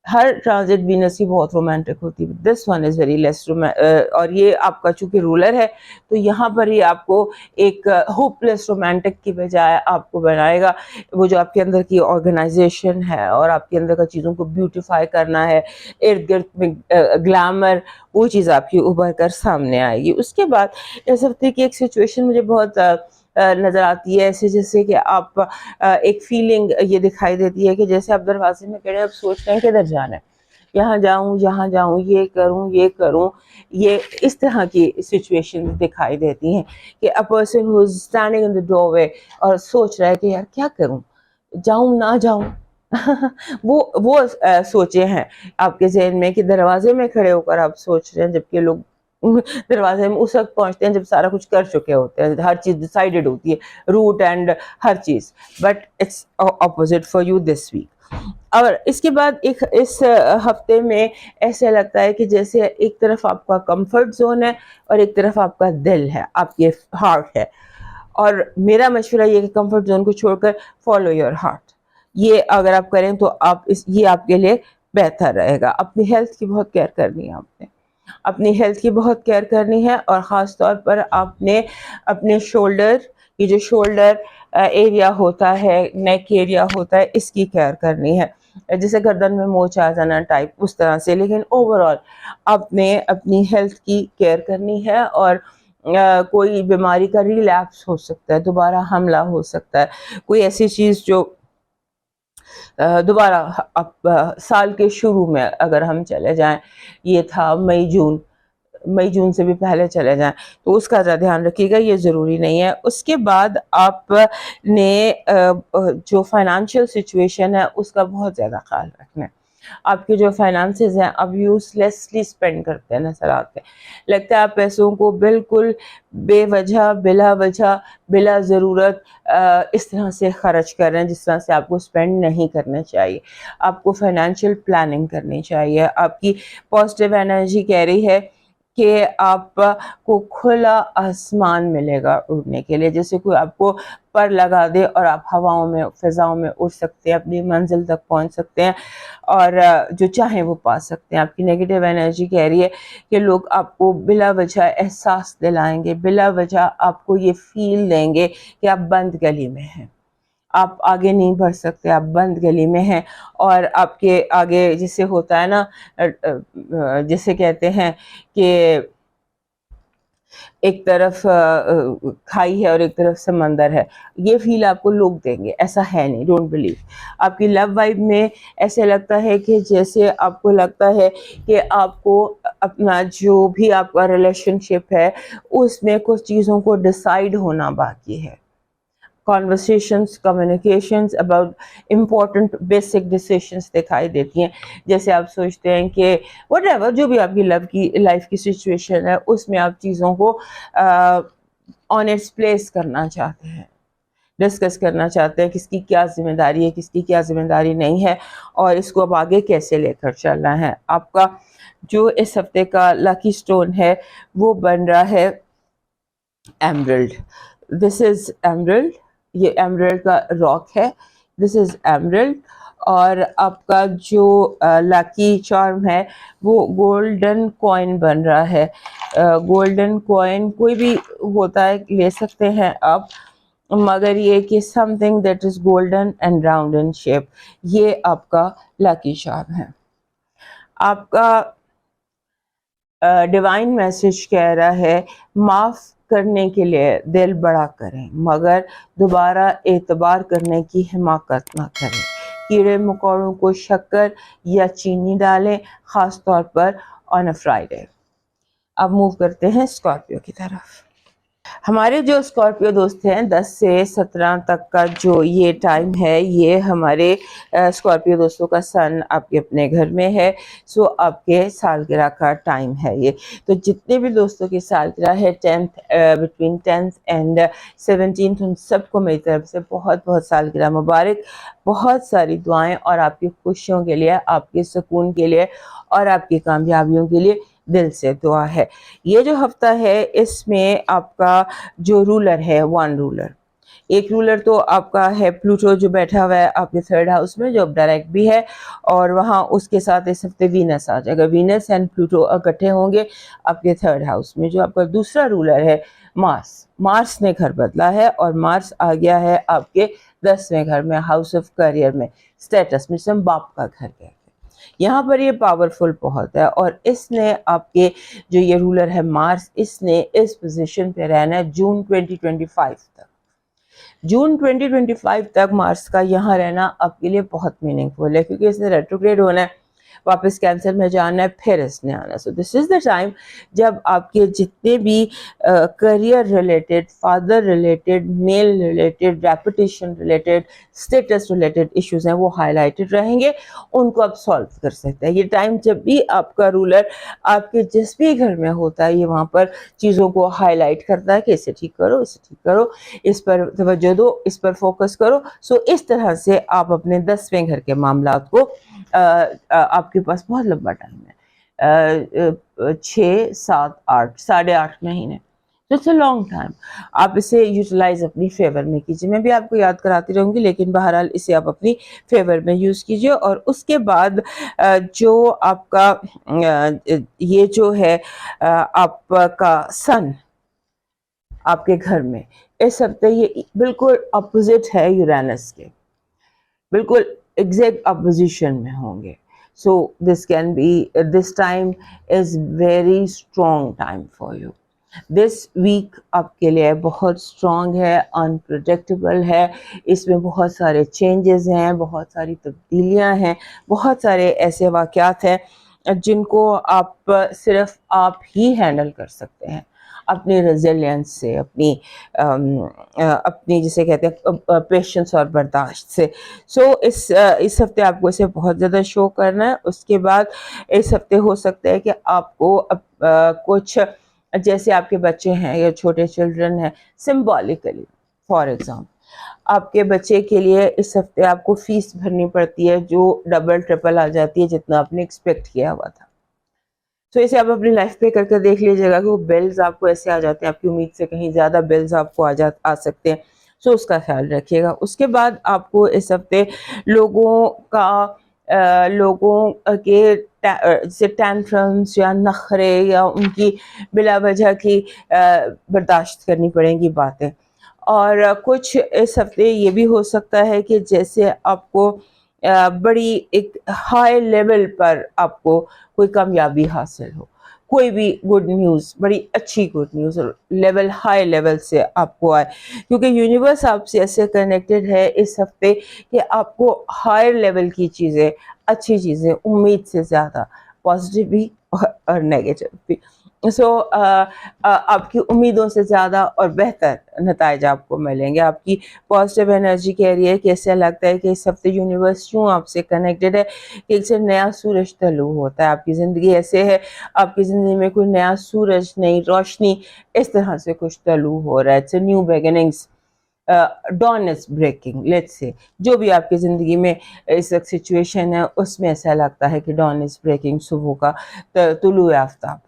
ہر ٹرانزٹ وینس کی بہت رومانٹک ہوتی ہے, this one is very less. اور یہ آپ کا چونکہ رولر ہے تو یہاں پر ہی آپ کو ایک ہوپ لیس رومانٹک کی بجائے آپ کو بنائے گا. وہ جو آپ کے اندر کی آرگنائزیشن ہے اور آپ کے اندر کا چیزوں کو بیوٹیفائی کرنا ہے, ارد گرد میں گلیمر, وہ چیز آپ کی ابھر کر سامنے آئے گی. اس کے بعد اس ہفتے کی ایک سچویشن مجھے بہت نظر آتی ہے, ایسے جیسے کہ آپ ایک فیلنگ یہ دکھائی دیتی ہے کہ جیسے آپ دروازے میں کھڑے, آپ سوچ رہے ہیں کدھر جانا ہے, یہاں جاؤں, یہاں جاؤں, یہ کروں, یہ کروں. یہ اس طرح کی سچویشن دکھائی دیتی ہیں کہ a person who is standing in the doorway اور سوچ رہا ہے کہ یار کیا کروں, جاؤں نہ جاؤں. وہ سوچے ہیں آپ کے ذہن میں کہ دروازے میں کھڑے ہو کر آپ سوچ رہے ہیں, جبکہ لوگ دروازے میں اس وقت پہنچتے ہیں جب سارا کچھ کر چکے ہوتے ہیں, ہر چیز ڈیسائیڈڈ ہوتی ہے, روٹ اینڈ ہر چیز, but it's opposite for you this week. اور اس کے بعد اس ہفتے میں ایسے لگتا ہے کہ جیسے ایک طرف آپ کا کمفرٹ زون ہے اور ایک طرف آپ کا دل ہے, آپ کے ہارٹ ہے. اور میرا مشورہ یہ کہ کمفرٹ زون کو چھوڑ کر فالو یور ہارٹ, یہ اگر آپ کریں تو یہ آپ کے لیے بہتر رہے گا. اپنی ہیلتھ کی بہت کیئر کرنی ہے آپ نے, اپنی ہیلتھ کی بہت کیئر کرنی ہے, اور خاص طور پر آپ نے اپنے شولڈر, یہ جو شولڈر ایریا ہوتا ہے, نیک ایریا ہوتا ہے, اس کی کیئر کرنی ہے. جیسے گردن میں موچ آ جانا ٹائپ, اس طرح سے. لیکن اوور آل آپ نے اپنی ہیلتھ کی کیئر کرنی ہے, اور کوئی بیماری کا ریلیپس ہو سکتا ہے, دوبارہ حملہ ہو سکتا ہے, کوئی ایسی چیز جو دوبارہ سال کے شروع میں اگر ہم چلے جائیں, یہ تھا مئی جون سے بھی پہلے چلے جائیں, تو اس کا ذرا دھیان رکھیے گا, یہ ضروری نہیں ہے. اس کے بعد آپ نے جو فائنانشیل سچویشن ہے اس کا بہت زیادہ خیال رکھنا ہے. آپ کے جو فائنانسز ہیں اب یوز لیسلی اسپینڈ کرتے ہیں نظر آتے ہیں, لگتا ہے آپ پیسوں کو بالکل بے وجہ, بلا وجہ, بلا ضرورت اس طرح سے خرچ کر رہے ہیں جس طرح سے آپ کو اسپینڈ نہیں کرنا چاہیے. آپ کو فائنینشیل پلاننگ کرنی چاہیے. آپ کی پازیٹیو انرجی کہہ رہی ہے کہ آپ کو کھلا آسمان ملے گا اڑنے کے لیے, جیسے کوئی آپ کو پر لگا دے اور آپ ہواؤں میں, فضاؤں میں اڑ سکتے ہیں, اپنی منزل تک پہنچ سکتے ہیں, اور جو چاہیں وہ پا سکتے ہیں. آپ کی نیگیٹو انرجی کہہ رہی ہے کہ لوگ آپ کو بلا وجہ احساس دلائیں گے, بلا وجہ آپ کو یہ فیل دیں گے کہ آپ بند گلی میں ہیں, آپ آگے نہیں بڑھ سکتے, آپ بند گلی میں ہیں. اور آپ کے آگے جسے ہوتا ہے نا, جسے کہتے ہیں کہ ایک طرف کھائی ہے اور ایک طرف سمندر ہے, یہ فیل آپ کو لوگ دیں گے. ایسا ہے نہیں, ڈونٹ بلیو. آپ کی لو وائب میں ایسے لگتا ہے کہ جیسے آپ کو لگتا ہے کہ آپ کو اپنا جو بھی آپ کا ریلیشن شپ ہے اس میں کچھ چیزوں کو ڈیسائیڈ ہونا باقی ہے. conversations, communications about important basic decisions دکھائی دیتی ہیں. جیسے آپ سوچتے ہیں کہ whatever جو بھی آپ کی لائف کی سچویشن ہے اس میں آپ چیزوں کو on its place کرنا چاہتے ہیں, ڈسکس کرنا چاہتے ہیں کس کی کیا ذمہ داری ہے, کس کی کیا ذمہ داری نہیں ہے, اور اس کو اب آگے کیسے لے کر چلنا ہے. آپ کا جو اس ہفتے کا لکی سٹون ہے وہ بن رہا ہے ایمرلڈ. دس از ایمرلڈ, یہ ایمرلڈ کا راک ہے, دس از ایمرلڈ. اور آپ کا جو لکی چارم ہے وہ گولڈن کوائن بن رہا ہے. گولڈن کوائن کوئی بھی ہوتا ہے, لے سکتے ہیں آپ, مگر یہ کہ some thing that is golden and round in shape, یہ آپ کا لکی چارم ہے. آپ کا ڈیوائن میسج کہہ رہا ہے معاف کرنے کے لیے دل بڑا کریں مگر دوبارہ اعتبار کرنے کی حماقت نہ کریں. کیڑے مکوڑوں کو شکر یا چینی ڈالیں, خاص طور پر آن اے فرائیڈے. اب موو کرتے ہیں اسکارپیو کی طرف. ہمارے جو اسکارپیو دوست ہیں 10 سے 17 تک کا جو یہ ٹائم ہے, یہ ہمارے اسکارپیو دوستوں کا سن آپ کے اپنے گھر میں ہے, سو آپ کے سالگرہ کا ٹائم ہے یہ. تو جتنے بھی دوستوں کی سالگرہ ہے 10th اینڈ 17th, ان سب کو میری طرف سے بہت بہت سالگرہ مبارک. بہت ساری دعائیں, اور آپ کی خوشیوں کے لیے, آپ کے سکون کے لیے, اور آپ کی کامیابیوں کے لیے دل سے دعا ہے. یہ جو ہفتہ ہے اس میں آپ کا جو رولر ہے, ون رولر, ایک رولر تو آپ کا ہے پلوٹو جو بیٹھا ہوا ہے آپ کے 3rd ہاؤس میں, جو اب ڈائریکٹ بھی ہے, اور وہاں اس کے ساتھ اس ہفتے وینس آ جائے گا. وینس اینڈ پلوٹو اکٹھے ہوں گے آپ کے 3rd ہاؤس میں. جو آپ کا دوسرا رولر ہے مارس نے گھر بدلا ہے, اور مارس آ گیا ہے آپ کے 10ویں گھر میں, ہاؤس آف کیریئر میں, اسٹیٹس میں, جسم باپ کا گھر ہے. یہاں پر یہ پاورفل بہت ہے, اور اس نے آپ کے جو یہ رولر ہے مارس, اس نے اس پوزیشن پہ رہنا ہے جون 2025 تک. جون 2025 تک مارس کا یہاں رہنا آپ کے لیے بہت میننگ فل ہے, کیونکہ اس نے ریٹروگریڈ ہونا ہے. واپس کینسر میں جانا ہے، پھر اس نے آنا. سو دس از دا ٹائم جب آپ کے جتنے بھی career related, father related, male related, reputation related, status related issues ہیں وہ ہائی لائٹڈ رہیں گے، ان کو آپ سالو کر سکتے ہیں. یہ ٹائم جب بھی آپ کا رولر آپ کے جس بھی گھر میں ہوتا ہے، یہ وہاں پر چیزوں کو ہائی لائٹ کرتا ہے کہ اسے ٹھیک کرو، اسے ٹھیک کرو، اس پر توجہ دو، اس پر فوکس کرو. سو اس طرح سے آپ اپنے 10ویں گھر کے معاملات کو آپ کے پاس بہت لمبا ٹائم ہے، 6 7 8 8.5 مہینے. It's a long time. آپ اسے یوٹیلائز اپنی فیور میں کیجیے. میں بھی آپ کو یاد کراتی رہوں گی، لیکن بہرحال اسے آپ اپنی فیور میں یوز کیجیے. اور اس کے بعد جو آپ کا یہ جو ہے آپ کا سن آپ کے گھر میں اس ہفتے یہ بالکل اپوزٹ ہے یورینس کے، بالکل ایگزیکٹ اپوزیشن میں ہوں گے. So this time is very strong time for you. This week آپ کے لیے بہت اسٹرانگ ہے، انپریڈکٹیبل ہے. اس میں بہت سارے چینجز ہیں، بہت ساری تبدیلیاں ہیں، بہت سارے ایسے واقعات ہیں جن کو صرف آپ ہی ہینڈل کر سکتے ہیں اپنی ریزیلینس سے، اپنی جسے کہتے ہیں پیشنس اور برداشت سے. سو اس ہفتے آپ کو اسے بہت زیادہ شو کرنا ہے. اس کے بعد اس ہفتے ہو سکتا ہے کہ آپ کو کچھ جیسے آپ کے بچے ہیں یا چھوٹے چلڈرن ہیں، سمبولیکلی فار ایگزامپل آپ کے بچے کے لیے اس ہفتے آپ کو فیس بھرنی پڑتی ہے جو ڈبل ٹرپل آ جاتی ہے جتنا آپ نے ایکسپیکٹ کیا ہوا تھا. تو اسے آپ اپنی لائف پہ کر کے دیکھ لیجیے گا کہ وہ بلز آپ کو ایسے آ جاتے ہیں، آپ کی امید سے کہیں زیادہ بلز آپ کو آ سکتے ہیں. سو اس کا خیال رکھیے گا. اس کے بعد آپ کو اس ہفتے لوگوں کے جیسے ٹینٹرمز یا نخرے یا ان کی بلا وجہ کی برداشت کرنی پڑیں گی باتیں. اور کچھ اس ہفتے یہ بھی ہو سکتا ہے کہ جیسے آپ کو بڑی ایک ہائی لیول پر آپ کو کوئی کامیابی حاصل ہو، کوئی بھی گڈ نیوز، بڑی اچھی good news level high level سے آپ کو آئے، کیونکہ یونیورس آپ سے ایسے کنیکٹڈ ہے اس ہفتے کہ آپ کو ہائر لیول کی چیزیں، اچھی چیزیں، امید سے زیادہ پازیٹیو بھی اور نیگیٹو بھی. سو آپ کی امیدوں سے زیادہ اور بہتر نتائج آپ کو ملیں گے. آپ کی پازیٹیو انرجی کہہ رہی ہے کہ ایسا لگتا ہے کہ اس ہفتے یونیورس یوں آپ سے کنیکٹڈ ہے کہ ایک سے نیا سورج طلوع ہوتا ہے. آپ کی زندگی ایسے ہے، آپ کی زندگی میں کوئی نیا سورج، نئی روشنی اس طرح سے کچھ طلوع ہو رہا ہے. It's a new beginnings, dawn is breaking. Let's say جو بھی آپ کی زندگی میں اس وقت سچویشن ہے اس میں ایسا لگتا ہے کہ ڈان از بریکنگ، صبح کا طلوع آفتاب.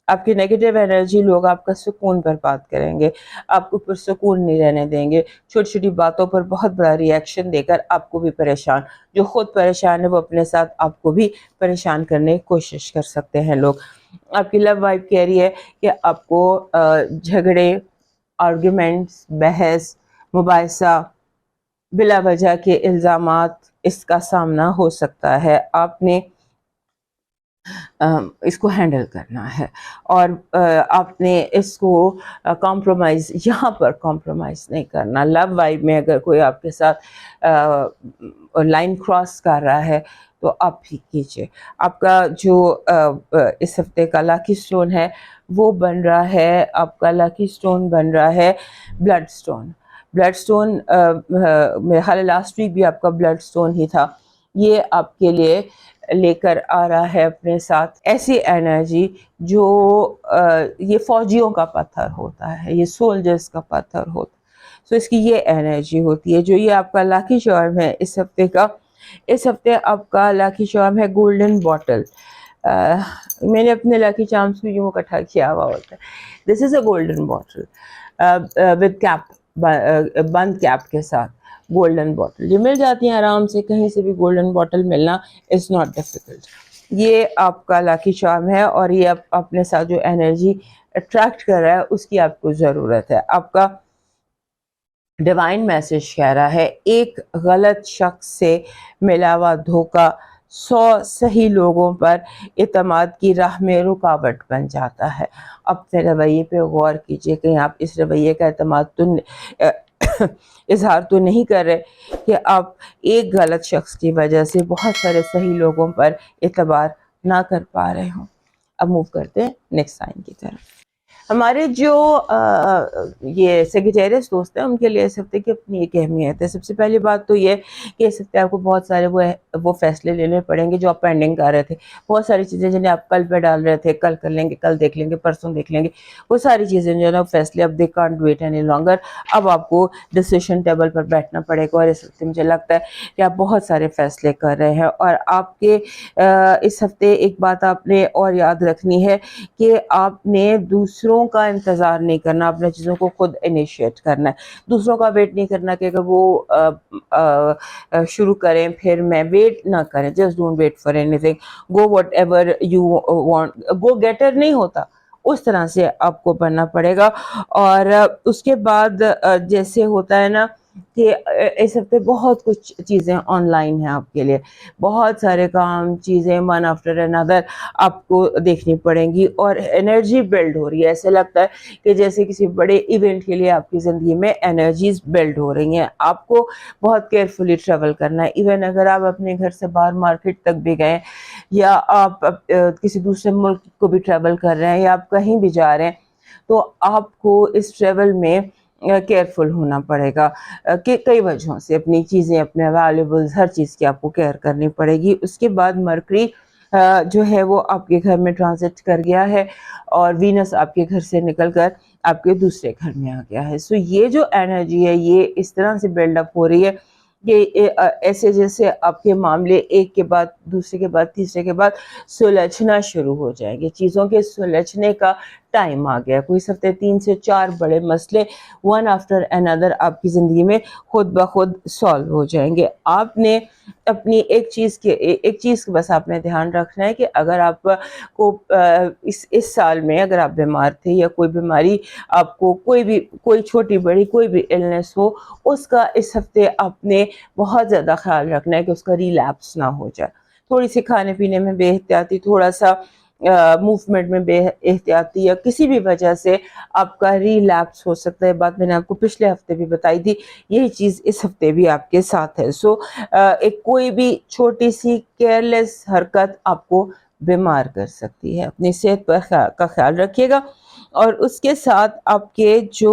آپ کی نیگیٹو انرجی لوگ آپ کا سکون برباد کریں گے، آپ کو پرسکون نہیں رہنے دیں گے. چھوٹی چھوٹی باتوں پر بہت بڑا ری ایکشن دے کر آپ کو بھی پریشان، جو خود پریشان ہے وہ اپنے ساتھ آپ کو بھی پریشان کرنے کی کوشش کر سکتے ہیں لوگ. آپ کی لو وائب کہہ رہی ہے کہ آپ کو جھگڑے، آرگیومنٹس، بحث، مباحثہ، بلا وجہ کے الزامات، اس کا سامنا ہو سکتا ہے. آپ نے اس کو ہینڈل کرنا ہے اور آپ نے اس کو کمپرومائز، یہاں پر کمپرومائز نہیں کرنا. لو وائب میں اگر کوئی آپ کے ساتھ لائن کراس کر رہا ہے تو آپ بھی کیجیے. آپ کا جو اس ہفتے کا لاکی سٹون ہے وہ بن رہا ہے، آپ کا لاکی سٹون بن رہا ہے بلڈ سٹون. بلڈ سٹون میرے خیال ہے لاسٹ ویک بھی آپ کا بلڈ سٹون ہی تھا. یہ آپ کے لیے لے کر آ رہا ہے اپنے ساتھ ایسی انرجی جو یہ فوجیوں کا پتھر ہوتا ہے، یہ سولجرز کا پتھر ہوتا ہے. سو اس کی یہ انرجی ہوتی ہے. جو یہ آپ کا لاکی چارم ہے اس ہفتے کا، اس ہفتے آپ کا لاکی چارم ہے گولڈن باٹل. میں نے اپنے لاکی چارمز کو یوں اکٹھا کیا ہوا ہوتا ہے. This is a golden bottle with cap, بند کیپ کے ساتھ گولڈن باٹل. یہ مل جاتی ہیں آرام سے، کہیں سے بھی گولڈن باٹل ملنا از ناٹ ڈیفیکلٹ. یہ آپ کا لاکی چارم ہے اور یہ آپ اپنے ساتھ جو انرجی اٹریکٹ کر رہا ہے اس کی آپ کو ضرورت ہے. آپ کا ڈیوائن میسج کہہ رہا ہے ایک غلط شخص سے ملا ہوا دھوکہ 100 صحیح لوگوں پر اعتماد کی راہ میں رکاوٹ بن جاتا ہے. اپنے رویے پہ غور کیجیے، کہیں آپ اس رویے کا اعتماد تو اظہار تو نہیں کر رہے کہ آپ ایک غلط شخص کی وجہ سے بہت سارے صحیح لوگوں پر اعتبار نہ کر پا رہے ہوں. اب موو کرتے ہیں نیکسٹ سائن کی طرف. ہمارے جو یہ سیگیٹیریس دوست ہیں ان کے لیے اس ہفتے کی اپنی ایک اہمیت ہے. سب سے پہلی بات تو یہ کہ اس ہفتے آپ کو بہت سارے وہ فیصلے لینے پڑیں گے جو آپ پینڈنگ کر رہے تھے. بہت ساری چیزیں جنہیں آپ کل پہ ڈال رہے تھے, کل کر لیں گے, کل دیکھ لیں گے, پرسوں دیکھ لیں گے, وہ ساری چیزیں جو ہے نا فیصلے اب they can't wait any longer. اب آپ کو ڈسیشن ٹیبل پر بیٹھنا پڑے گا. اور اس ہفتے مجھے لگتا ہے کہ آپ بہت سارے فیصلے کر رہے ہیں. اور آپ کے اس ہفتے ایک بات آپ نے اور یاد رکھنی ہے کہ آپ نے دوسروں کا انتظار نہیں کرنا, اپنے چیزوں کو خود انیشیٹ کرنا ہے. دوسروں کا ویٹ نہیں کرنا کہ اگر وہ شروع کریں پھر میں ویٹ نہ کریں. Just don't wait for anything, go whatever you want. Go getter نہیں ہوتا, اس طرح سے آپ کو بننا پڑے گا. اور اس کے بعد جیسے ہوتا ہے نا کہ اس ہفتے بہت کچھ چیزیں آن لائن ہیں آپ کے لیے, بہت سارے کام چیزیں ون آفٹر another آپ کو دیکھنی پڑیں گی. اور انرجی بلڈ ہو رہی ہے, ایسے لگتا ہے کہ جیسے کسی بڑے ایونٹ کے لیے آپ کی زندگی میں انرجیز بلڈ ہو رہی ہیں. آپ کو بہت کیئرفلی ٹریول کرنا ہے. ایون اگر آپ اپنے گھر سے باہر مارکیٹ تک بھی گئے یا آپ کسی دوسرے ملک کو بھی ٹریول کر رہے ہیں یا آپ کہیں بھی جا رہے ہیں تو آپ کو اس ٹریول میں کیئرفل ہونا پڑے گا کہ کئی وجہوں سے اپنی چیزیں, اپنے ویلیبلز, ہر چیز کی آپ کو کیئر کرنی پڑے گی. اس کے بعد مرکری جو ہے وہ آپ کے گھر میں ٹرانزٹ کر گیا ہے اور وینس آپ کے گھر سے نکل کر آپ کے دوسرے گھر میں آ گیا ہے. سو یہ جو انرجی ہے یہ اس طرح سے بلڈ اپ ہو رہی ہے کہ ایسے جیسے آپ کے معاملے ایک کے بعد دوسرے کے بعد تیسرے کے بعد سلجھنا شروع ہو جائیں گے. چیزوں کے سلجھنے کا ٹائم آ گیا. کوئی ہفتے 3 سے 4 بڑے مسئلے ون آفٹر another آپ کی زندگی میں خود بخود سالو ہو جائیں گے. آپ نے اپنی ایک چیز کا بس آپ نے دھیان رکھنا ہے کہ اگر آپ کو اس سال میں اگر آپ بیمار تھے یا کوئی بیماری آپ کو کوئی چھوٹی بڑی کوئی بھی النس ہو, اس کا اس ہفتے آپ نے بہت زیادہ خیال رکھنا ہے کہ اس کا ریلیپس نہ ہو جائے. تھوڑی سی کھانے پینے میں بے احتیاطی, تھوڑا سا موومنٹ میں بے احتیاطی یا کسی بھی وجہ سے آپ کا ریلیپس ہو سکتا ہے. بات میں نے آپ کو پچھلے ہفتے بھی بتائی تھی, یہی چیز اس ہفتے بھی آپ کے ساتھ ہے. سو ایک کوئی بھی چھوٹی سی کیئرلیس حرکت آپ کو بیمار کر سکتی ہے. اپنی صحت پر کا خیال رکھیے گا. اور اس کے ساتھ آپ کے جو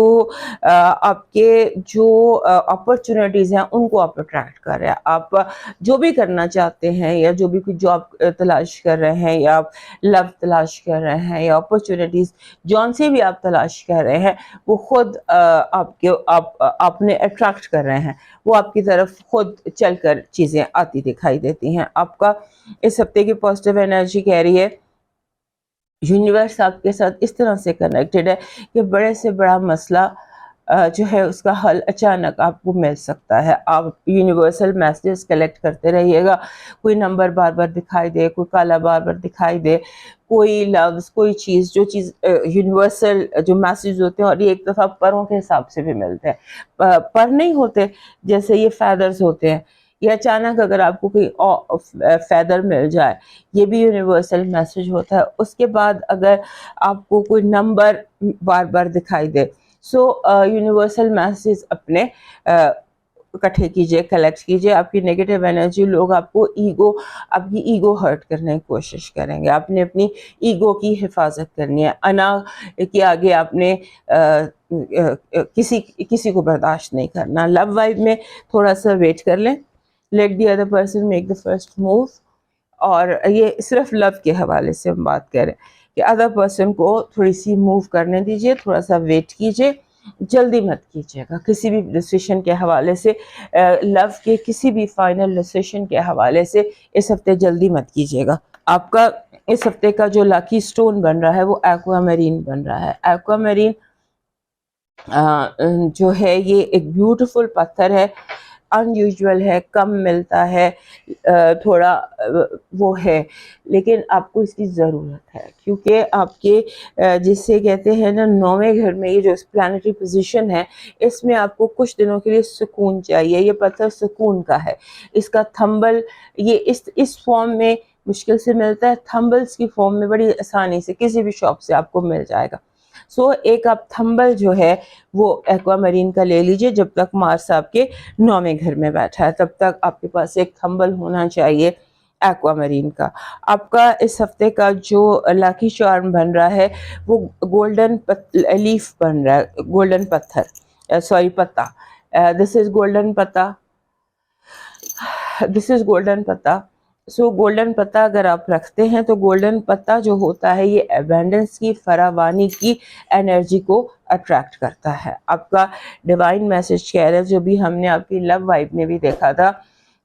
اپرچونیٹیز ہیں ان کو آپ اٹریکٹ کر رہے ہیں. آپ جو بھی کرنا چاہتے ہیں یا جو بھی کچھ جاب تلاش کر رہے ہیں یا آپ لو تلاش کر رہے ہیں یا اپرچونیٹیز جون سے بھی آپ تلاش کر رہے ہیں وہ خود آپ نے اٹریکٹ کر رہے ہیں, وہ آپ کی طرف خود چل کر چیزیں آتی دکھائی دیتی ہیں. آپ کا اس ہفتے کی پازیٹیو انرجی کہہ رہی ہے یونیورس آپ کے ساتھ اس طرح سے کنیکٹڈ ہے کہ بڑے سے بڑا مسئلہ جو ہے اس کا حل اچانک آپ کو مل سکتا ہے. آپ یونیورسل میسیجز کلیکٹ کرتے رہیے گا. کوئی نمبر بار بار دکھائی دے, کوئی کالا بار بار دکھائی دے, کوئی لفظ, کوئی چیز, جو چیز یونیورسل جو میسیج ہوتے ہیں. اور یہ ایک دفعہ پروں کے حساب سے بھی ملتے ہیں, پر نہیں ہوتے جیسے یہ فیدرز ہوتے ہیں. یہ اچانک اگر آپ کو کوئی فیدر مل جائے یہ بھی یونیورسل میسیج ہوتا ہے. اس کے بعد اگر آپ کو کوئی نمبر بار بار دکھائی دے سو یونیورسل میسیج اپنے اکٹھے کیجئے, کلیکٹ کیجئے. آپ کی نیگیٹو انرجی لوگ آپ کی ایگو ہرٹ کرنے کی کوشش کریں گے. آپ نے اپنی ایگو کی حفاظت کرنی ہے. انا کے آگے آپ نے کسی کو برداشت نہیں کرنا. لو وائب میں تھوڑا سا ویٹ کر لیں, let the other person make the first move. اور یہ صرف لو کے حوالے سے ہم بات کریں کہ ادر پرسن کو تھوڑی سی موو کرنے دیجئے, تھوڑا سا ویٹ کیجئے, جلدی مت کیجئے گا کسی بھی ڈیسیشن کے حوالے سے. لو کے کسی بھی فائنل ڈیسیشن کے حوالے سے اس ہفتے جلدی مت کیجئے گا. آپ کا اس ہفتے کا جو لاکی سٹون بن رہا ہے وہ ایکوا میرین بن رہا ہے. ایکوا میرین جو ہے یہ ایک بیوٹیفل پتھر ہے, ان یوزول ہے, کم ملتا ہے, تھوڑا وہ ہے, لیکن آپ کو اس کی ضرورت ہے کیونکہ آپ کے جسے کہتے ہیں نا 9ویں گھر میں یہ جو پلانٹری پوزیشن ہے اس میں آپ کو کچھ دنوں کے لیے سکون چاہیے. یہ پتھر سکون کا ہے. اس کا تھمبل یہ اس فارم میں مشکل سے ملتا ہے, تھمبلز کی فارم میں بڑی آسانی سے کسی بھی شاپ سے آپ کو مل جائے گا. سو ایک آپ تھمبل جو ہے وہ ایکوا مرین کا لے لیجئے. جب تک مارس آپ کے 9ویں گھر میں بیٹھا ہے تب تک آپ کے پاس ایک تھمبل ہونا چاہیے ایکوا مرین کا. آپ کا اس ہفتے کا جو لاکی چارم بن رہا ہے وہ گولڈن لیف بن رہا ہے, گولڈن پتا. دس از گولڈن پتا, دس از گولڈن پتا. سو گولڈن پتا اگر آپ رکھتے ہیں تو گولڈن پتا جو ہوتا ہے یہ ایبنڈنس کی, فراوانی کی انرجی کو اٹریکٹ کرتا ہے. آپ کا ڈیوائن میسج کہہ رہے جو بھی ہم نے آپ کی لو وائب میں بھی دیکھا تھا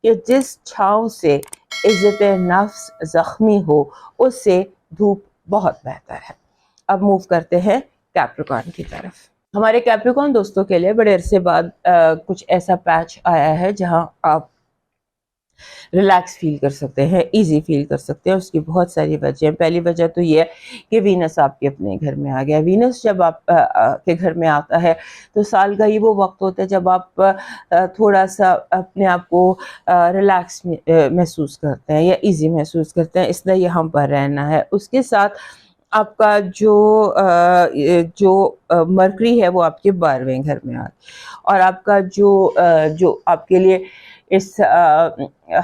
کہ جس چھاؤں سے عزت نفس زخمی ہو اس سے دھوپ بہت بہتر ہے. اب موو کرتے ہیں کیپریکارن کی طرف. ہمارے کیپریکارن دوستوں کے لیے بڑے عرصے بعد کچھ ایسا پیچ آیا ہے جہاں آپ ریلیکس فیل کر سکتے ہیں, ایزی فیل کر سکتے ہیں. اس کی بہت ساری وجہ ہیں. پہلی وجہ تو یہ ہے کہ وینس آپ کے اپنے گھر میں آ گیا. وینس جب آپ کے گھر میں آتا ہے تو سال کا یہ وہ وقت ہوتا ہے جب آپ تھوڑا سا اپنے آپ کو ریلیکس محسوس کرتے ہیں یا ایزی محسوس کرتے ہیں, اس لیے یہاں پر رہنا ہے. اس کے ساتھ آپ کا جو مرکری ہے وہ آپ کے 12ویں گھر میں اور آپ کا جو آپ کے لیے اس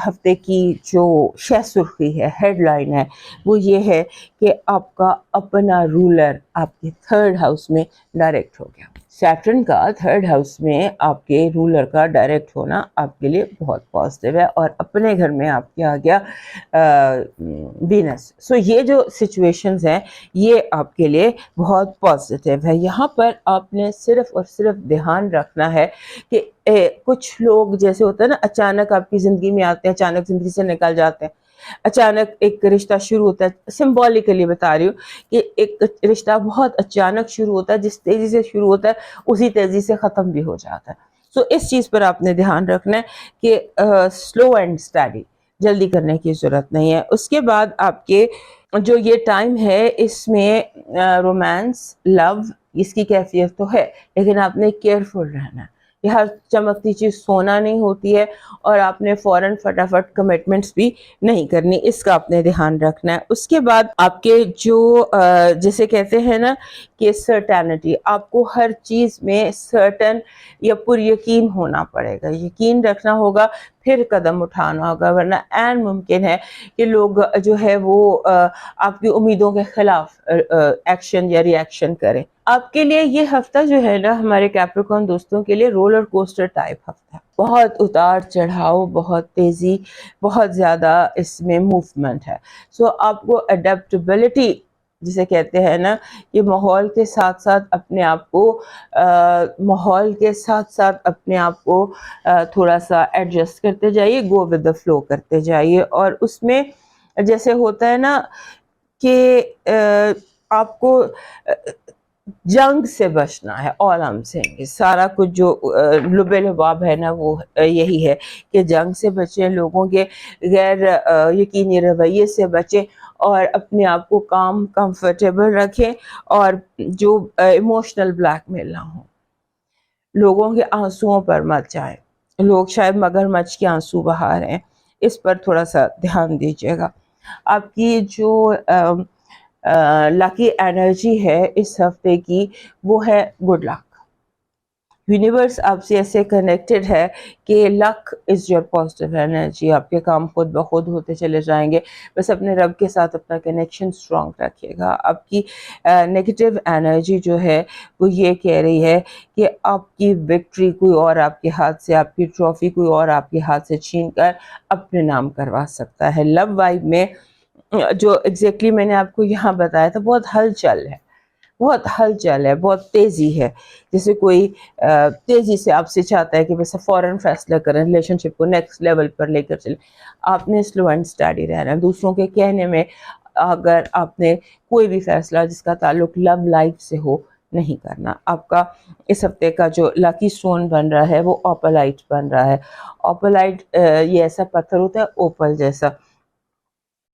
ہفتے کی جو شہ سرخی ہے, ہیڈ لائن ہے, وہ یہ ہے کہ آپ کا اپنا رولر آپ کے 3rd ہاؤس میں ڈائریکٹ ہو گیا. سیٹرن کا 3rd ہاؤس میں آپ کے رولر کا ڈائریکٹ ہونا آپ کے لیے بہت پازیٹیو ہے اور اپنے گھر میں آپ کے آ گیا وینس. سو یہ جو سچویشنز ہیں یہ آپ کے لیے بہت پازیٹیو ہے. یہاں پر آپ نے صرف اور صرف دھیان رکھنا ہے کہ کچھ لوگ جیسے ہوتا ہے نا اچانک آپ کی زندگی میں آتے ہیں, اچانک زندگی سے نکل جاتے ہیں, اچانک ایک رشتہ شروع ہوتا ہے. سمبولیکلی بتا رہی ہوں کہ ایک رشتہ بہت اچانک شروع ہوتا ہے, جس تیزی سے شروع ہوتا ہے اسی تیزی سے ختم بھی ہو جاتا ہے. سو اس چیز پر آپ نے دھیان رکھنا ہے کہ سلو اینڈ اسٹڈی, جلدی کرنے کی ضرورت نہیں ہے. اس کے بعد آپ کے جو یہ ٹائم ہے اس میں رومانس, لو, اس کی کیفیت تو ہے لیکن آپ نے کیئرفل رہنا ہے. یہ ہر چمکتی چیز سونا نہیں ہوتی ہے اور آپ نے فوراً فٹافٹ کمٹمنٹس بھی نہیں کرنی, اس کا آپ نے دھیان رکھنا ہے. اس کے بعد آپ کے جو جسے کہتے ہیں نا کہ سرٹینٹی, آپ کو ہر چیز میں سرٹن یا پر یقین ہونا پڑے گا, یقین رکھنا ہوگا پھر قدم اٹھانا ہوگا, ورنہ عین ممکن ہے کہ لوگ جو ہے وہ آپ کی امیدوں کے خلاف ایکشن یا ری ایکشن کریں. آپ کے لیے یہ ہفتہ جو ہے نا ہمارے کیپریکارن دوستوں کے لیے رولر کوسٹر ٹائپ ہفتہ, بہت اتار چڑھاؤ, بہت تیزی, بہت زیادہ اس میں موومنٹ ہے. سو آپ کو اڈیپٹیبلٹی جسے کہتے ہیں نا کہ ماحول کے ساتھ ساتھ اپنے آپ کو تھوڑا سا ایڈجسٹ کرتے جائیے, گو ود دا فلو کرتے جائیے. اور اس میں جیسے ہوتا ہے نا کہ آپ کو جنگ سے بچنا ہے. all I'm saying is سارا کچھ جو لبے لباب ہے نا وہ یہی ہے کہ جنگ سے بچیں, لوگوں کے غیر یقینی رویے سے بچیں اور اپنے آپ کو کام کمفرٹیبل رکھیں اور جو ایموشنل بلیک میل نہ ہو. لوگوں کے آنسوؤں پر مت جائیں, لوگ شاید مگرمچھ کے آنسو بہا رہے ہیں, اس پر تھوڑا سا دھیان دیجیے گا. آپ کی جو لکی انرجی ہے اس ہفتے کی وہ ہے گڈ لک. یونیورس آپ سے ایسے کنیکٹڈ ہے کہ لک از یور پازیٹیو انرجی. آپ کے کام خود بخود ہوتے چلے جائیں گے, بس اپنے رب کے ساتھ اپنا کنیکشن اسٹرانگ رکھیے گا. آپ کی نیگیٹو انرجی جو ہے وہ یہ کہہ رہی ہے کہ آپ کی وکٹری کوئی اور آپ کے ہاتھ سے, آپ کی ٹرافی کوئی اور آپ کے ہاتھ سے چھین کر اپنے نام کروا سکتا ہے. لو وائب میں جو ایگزیکٹلی میں نے آپ کو یہاں بتایا تھا بہت ہلچل ہے, بہت تیزی ہے. جیسے کوئی تیزی سے آپ سے چاہتا ہے کہ بس فوراً فیصلہ کریں, ریلیشن شپ کو نیکسٹ لیول پر لے کر چلیں. آپ نے سلو اینڈ اسٹڈی رہنا ہے. دوسروں کے کہنے میں اگر آپ نے کوئی بھی فیصلہ جس کا تعلق لو لائف سے ہو نہیں کرنا. آپ کا اس ہفتے کا جو لاکی سٹون بن رہا ہے وہ اوپلائٹ بن رہا ہے. اوپلائٹ یہ ایسا پتھر ہوتا ہے اوپل جیسا,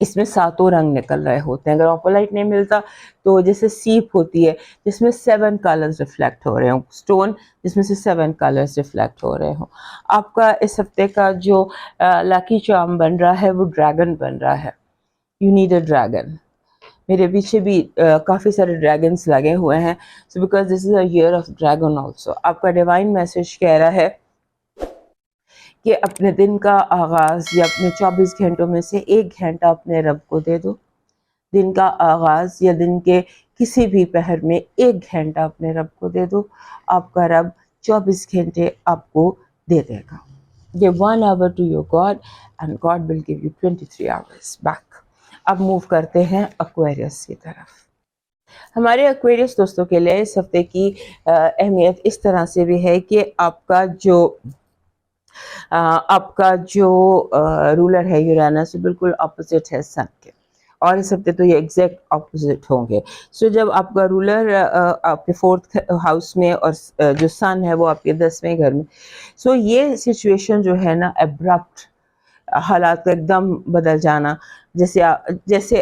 اس میں 7 رنگ نکل رہے ہوتے ہیں. اگر اوپلائٹ نہیں ملتا تو جیسے سیپ ہوتی ہے جس میں 7 کلرز ریفلیکٹ ہو رہے ہوں, سٹون جس میں سے 7 کلرز ریفلیکٹ ہو رہے ہوں. آپ کا اس ہفتے کا جو لاکی چارم بن رہا ہے وہ ڈریگن بن رہا ہے. You need a dragon. میرے پیچھے بھی کافی سارے ڈریگنس لگے ہوئے ہیں. So because this is a year of dragon also. آپ کا ڈیوائن میسج کہہ رہا ہے کہ اپنے دن کا آغاز یا اپنے 24 گھنٹوں میں سے 1 گھنٹہ اپنے رب کو دے دو. دن کا آغاز یا دن کے کسی بھی پہر میں 1 گھنٹہ اپنے رب کو دے دو. آپ کا رب 24 گھنٹے آپ کو دے دے گا. Give 1 hour to your God and God will give you 23 hours back. اب موو کرتے ہیں ایکویرس کی طرف. ہمارے ایکویرس دوستوں کے لیے اس ہفتے کی اہمیت اس طرح سے بھی ہے کہ آپ کا جو رولر ہے یورینس بالکل اپوزٹ ہے سن کے, اور اس ہفتے تو یہ ایگزیکٹ اپوزٹ ہوں گے. سو جب آپ کا رولر آپ کے 4th ہاؤس میں اور جو سن ہے وہ آپ کے 10ویں گھر میں, سو یہ سچویشن جو ہے نا ابرپٹ حالات کا ایک دم بدل جانا, جیسے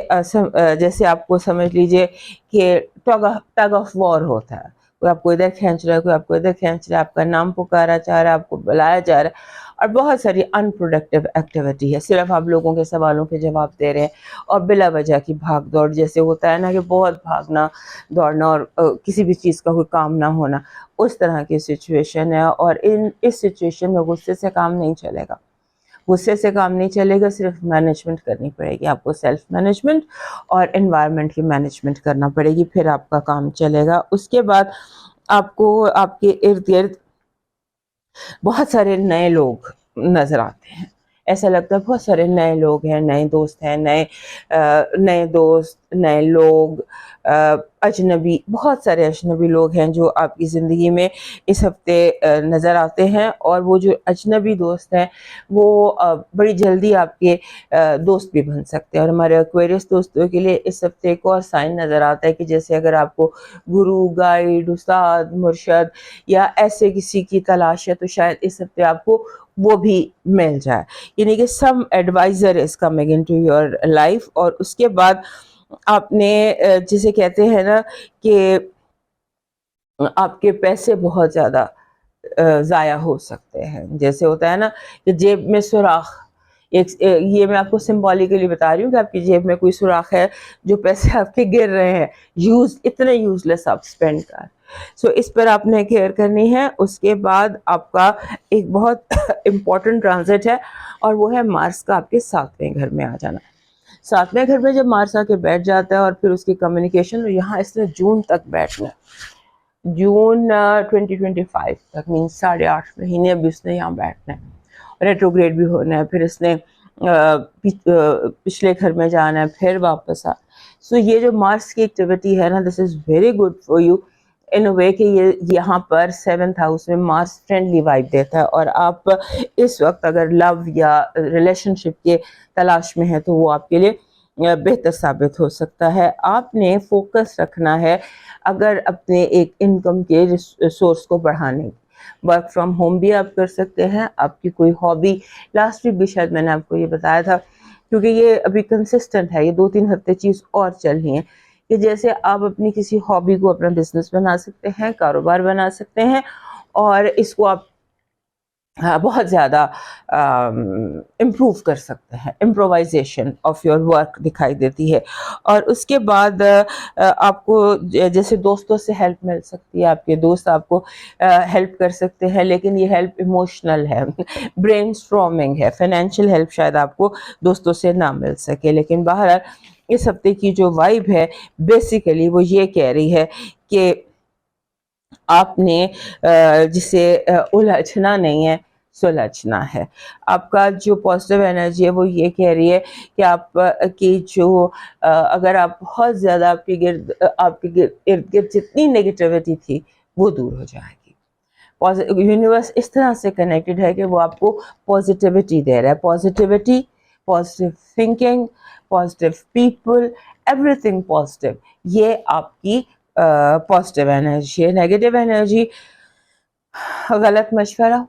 آپ کو سمجھ لیجئے کہ ٹگ آف وار ہوتا ہے. کوئی آپ کو ادھر کھینچ رہا ہے, کوئی آپ کو ادھر کھینچ رہا ہے, آپ کا نام پکارا چاہ رہا ہے, آپ کو بلایا جا رہا ہے, اور بہت ساری ان پروڈکٹیو ایکٹیویٹی ہے. صرف آپ لوگوں کے سوالوں کے جواب دے رہے ہیں اور بلا وجہ کی بھاگ دوڑ, جیسے ہوتا ہے نا کہ بہت بھاگنا دوڑنا اور کسی بھی چیز کا کوئی کام نہ ہونا, اس طرح کی سچویشن ہے. اور اس سچویشن میں غصے سے کام نہیں چلے گا. غصے سے کام نہیں چلے گا, صرف مینجمنٹ کرنی پڑے گی آپ کو, سیلف مینجمنٹ اور انوائرمنٹ کی مینجمنٹ کرنا پڑے گی, پھر آپ کا کام چلے گا. اس کے بعد آپ کو آپ کے ارد گرد بہت سارے نئے لوگ نظر آتے ہیں. ایسا لگتا ہے بہت سارے نئے لوگ ہیں, نئے دوست ہیں, نئے دوست, نئے لوگ, اجنبی, بہت سارے اجنبی لوگ ہیں جو آپ کی زندگی میں اس ہفتے نظر آتے ہیں. اور وہ جو اجنبی دوست ہیں وہ بڑی جلدی آپ کے دوست بھی بن سکتے ہیں. اور ہمارے ایکویرس دوستوں کے لیے اس ہفتے ایک اور سائن نظر آتا ہے کہ جیسے اگر آپ کو گرو, گائیڈ, استاد, مرشد یا ایسے کسی کی تلاش ہے تو شاید اس ہفتے آپ کو وہ بھی مل جائے. یعنی کہ some advisor is coming into your life. اور اس کے بعد آپ نے جسے کہتے ہیں نا کہ آپ کے پیسے بہت زیادہ ضائع ہو سکتے ہیں. جیسے ہوتا ہے نا کہ جیب میں سوراخ, یہ میں آپ کو سمبولیکلی بتا رہی ہوں کہ آپ کی جیب میں کوئی سوراخ ہے, جو پیسے آپ کے گر رہے ہیں, اتنے یوزلیس آپ اسپینڈ کر. سو اس پر آپ نے کیئر کرنی ہے. اس کے بعد آپ کا ایک بہت امپورٹنٹ ٹرانزٹ ہے, اور وہ ہے مارس کا آپ کے 7ویں گھر میں آ جانا. 7ویں گھر میں جب مارس آ کے بیٹھ جاتا ہے اور پھر اس کی کمیونیکیشن, یہاں اس نے جون تک بیٹھنا ہے, جون 2025 تک, مینس 8.5 مہینے ابھی اس نے یہاں بیٹھنا ہے. ریٹروگریڈ بھی ہونا ہے, پھر اس نے پچھلے گھر میں جانا ہے, پھر واپس آ. سو یہ جو مارس کی ایکٹیویٹی ہے نا, this is very good for you in a way کہ یہ یہاں پر 7th ہاؤس میں مارس فرینڈلی وائب دیتا ہے. اور آپ اس وقت اگر لو یا ریلیشن شپ کے تلاش میں ہیں تو وہ آپ کے لیے بہتر ثابت ہو سکتا ہے. آپ نے فوکس رکھنا ہے اگر اپنے ایک انکم کے سورس کو بڑھانے کی. ورک فرام ہوم بھی آپ کر سکتے ہیں, آپ کی کوئی ہابی, لاسٹ ویک بھی شاید میں نے آپ کو یہ بتایا تھا, کیونکہ یہ ابھی کنسسٹنٹ ہے, یہ 2-3 ہفتے چیز اور چل رہی ہے کہ جیسے آپ اپنی کسی ہابی کو اپنا بزنس بنا سکتے ہیں, کاروبار بنا سکتے ہیں, اور اس کو آپ بہت زیادہ امپروو کر سکتے ہیں. امپرووائزیشن آف یور ورک دکھائی دیتی ہے. اور اس کے بعد آپ کو جیسے دوستوں سے ہیلپ مل سکتی ہے, آپ کے دوست آپ کو ہیلپ کر سکتے ہیں, لیکن یہ ہیلپ ایموشنل ہے, برین اسٹارمنگ ہے. فائنینشیل ہیلپ شاید آپ کو دوستوں سے نہ مل سکے, لیکن بہرحال اس ہفتے کی جو وائب ہے بیسیکلی وہ یہ کہہ رہی ہے کہ آپ نے جسے الجھنا نہیں ہے, سلجھنا ہے. آپ کا جو پازیٹیو انرجی ہے وہ یہ کہہ رہی ہے کہ آپ کی جو اگر آپ بہت زیادہ آپ کے ارد گرد جتنی نیگیٹیوٹی تھی وہ دور ہو جائے گی. یونیورس اس طرح سے کنیکٹڈ ہے کہ وہ آپ کو پازیٹیوٹی دے رہا ہے. Positivity, positive thinking, positive people, every thing positive, یہ آپ کی پازیٹیو انرجی ہے. نیگیٹو انرجی, غلط مشورہ,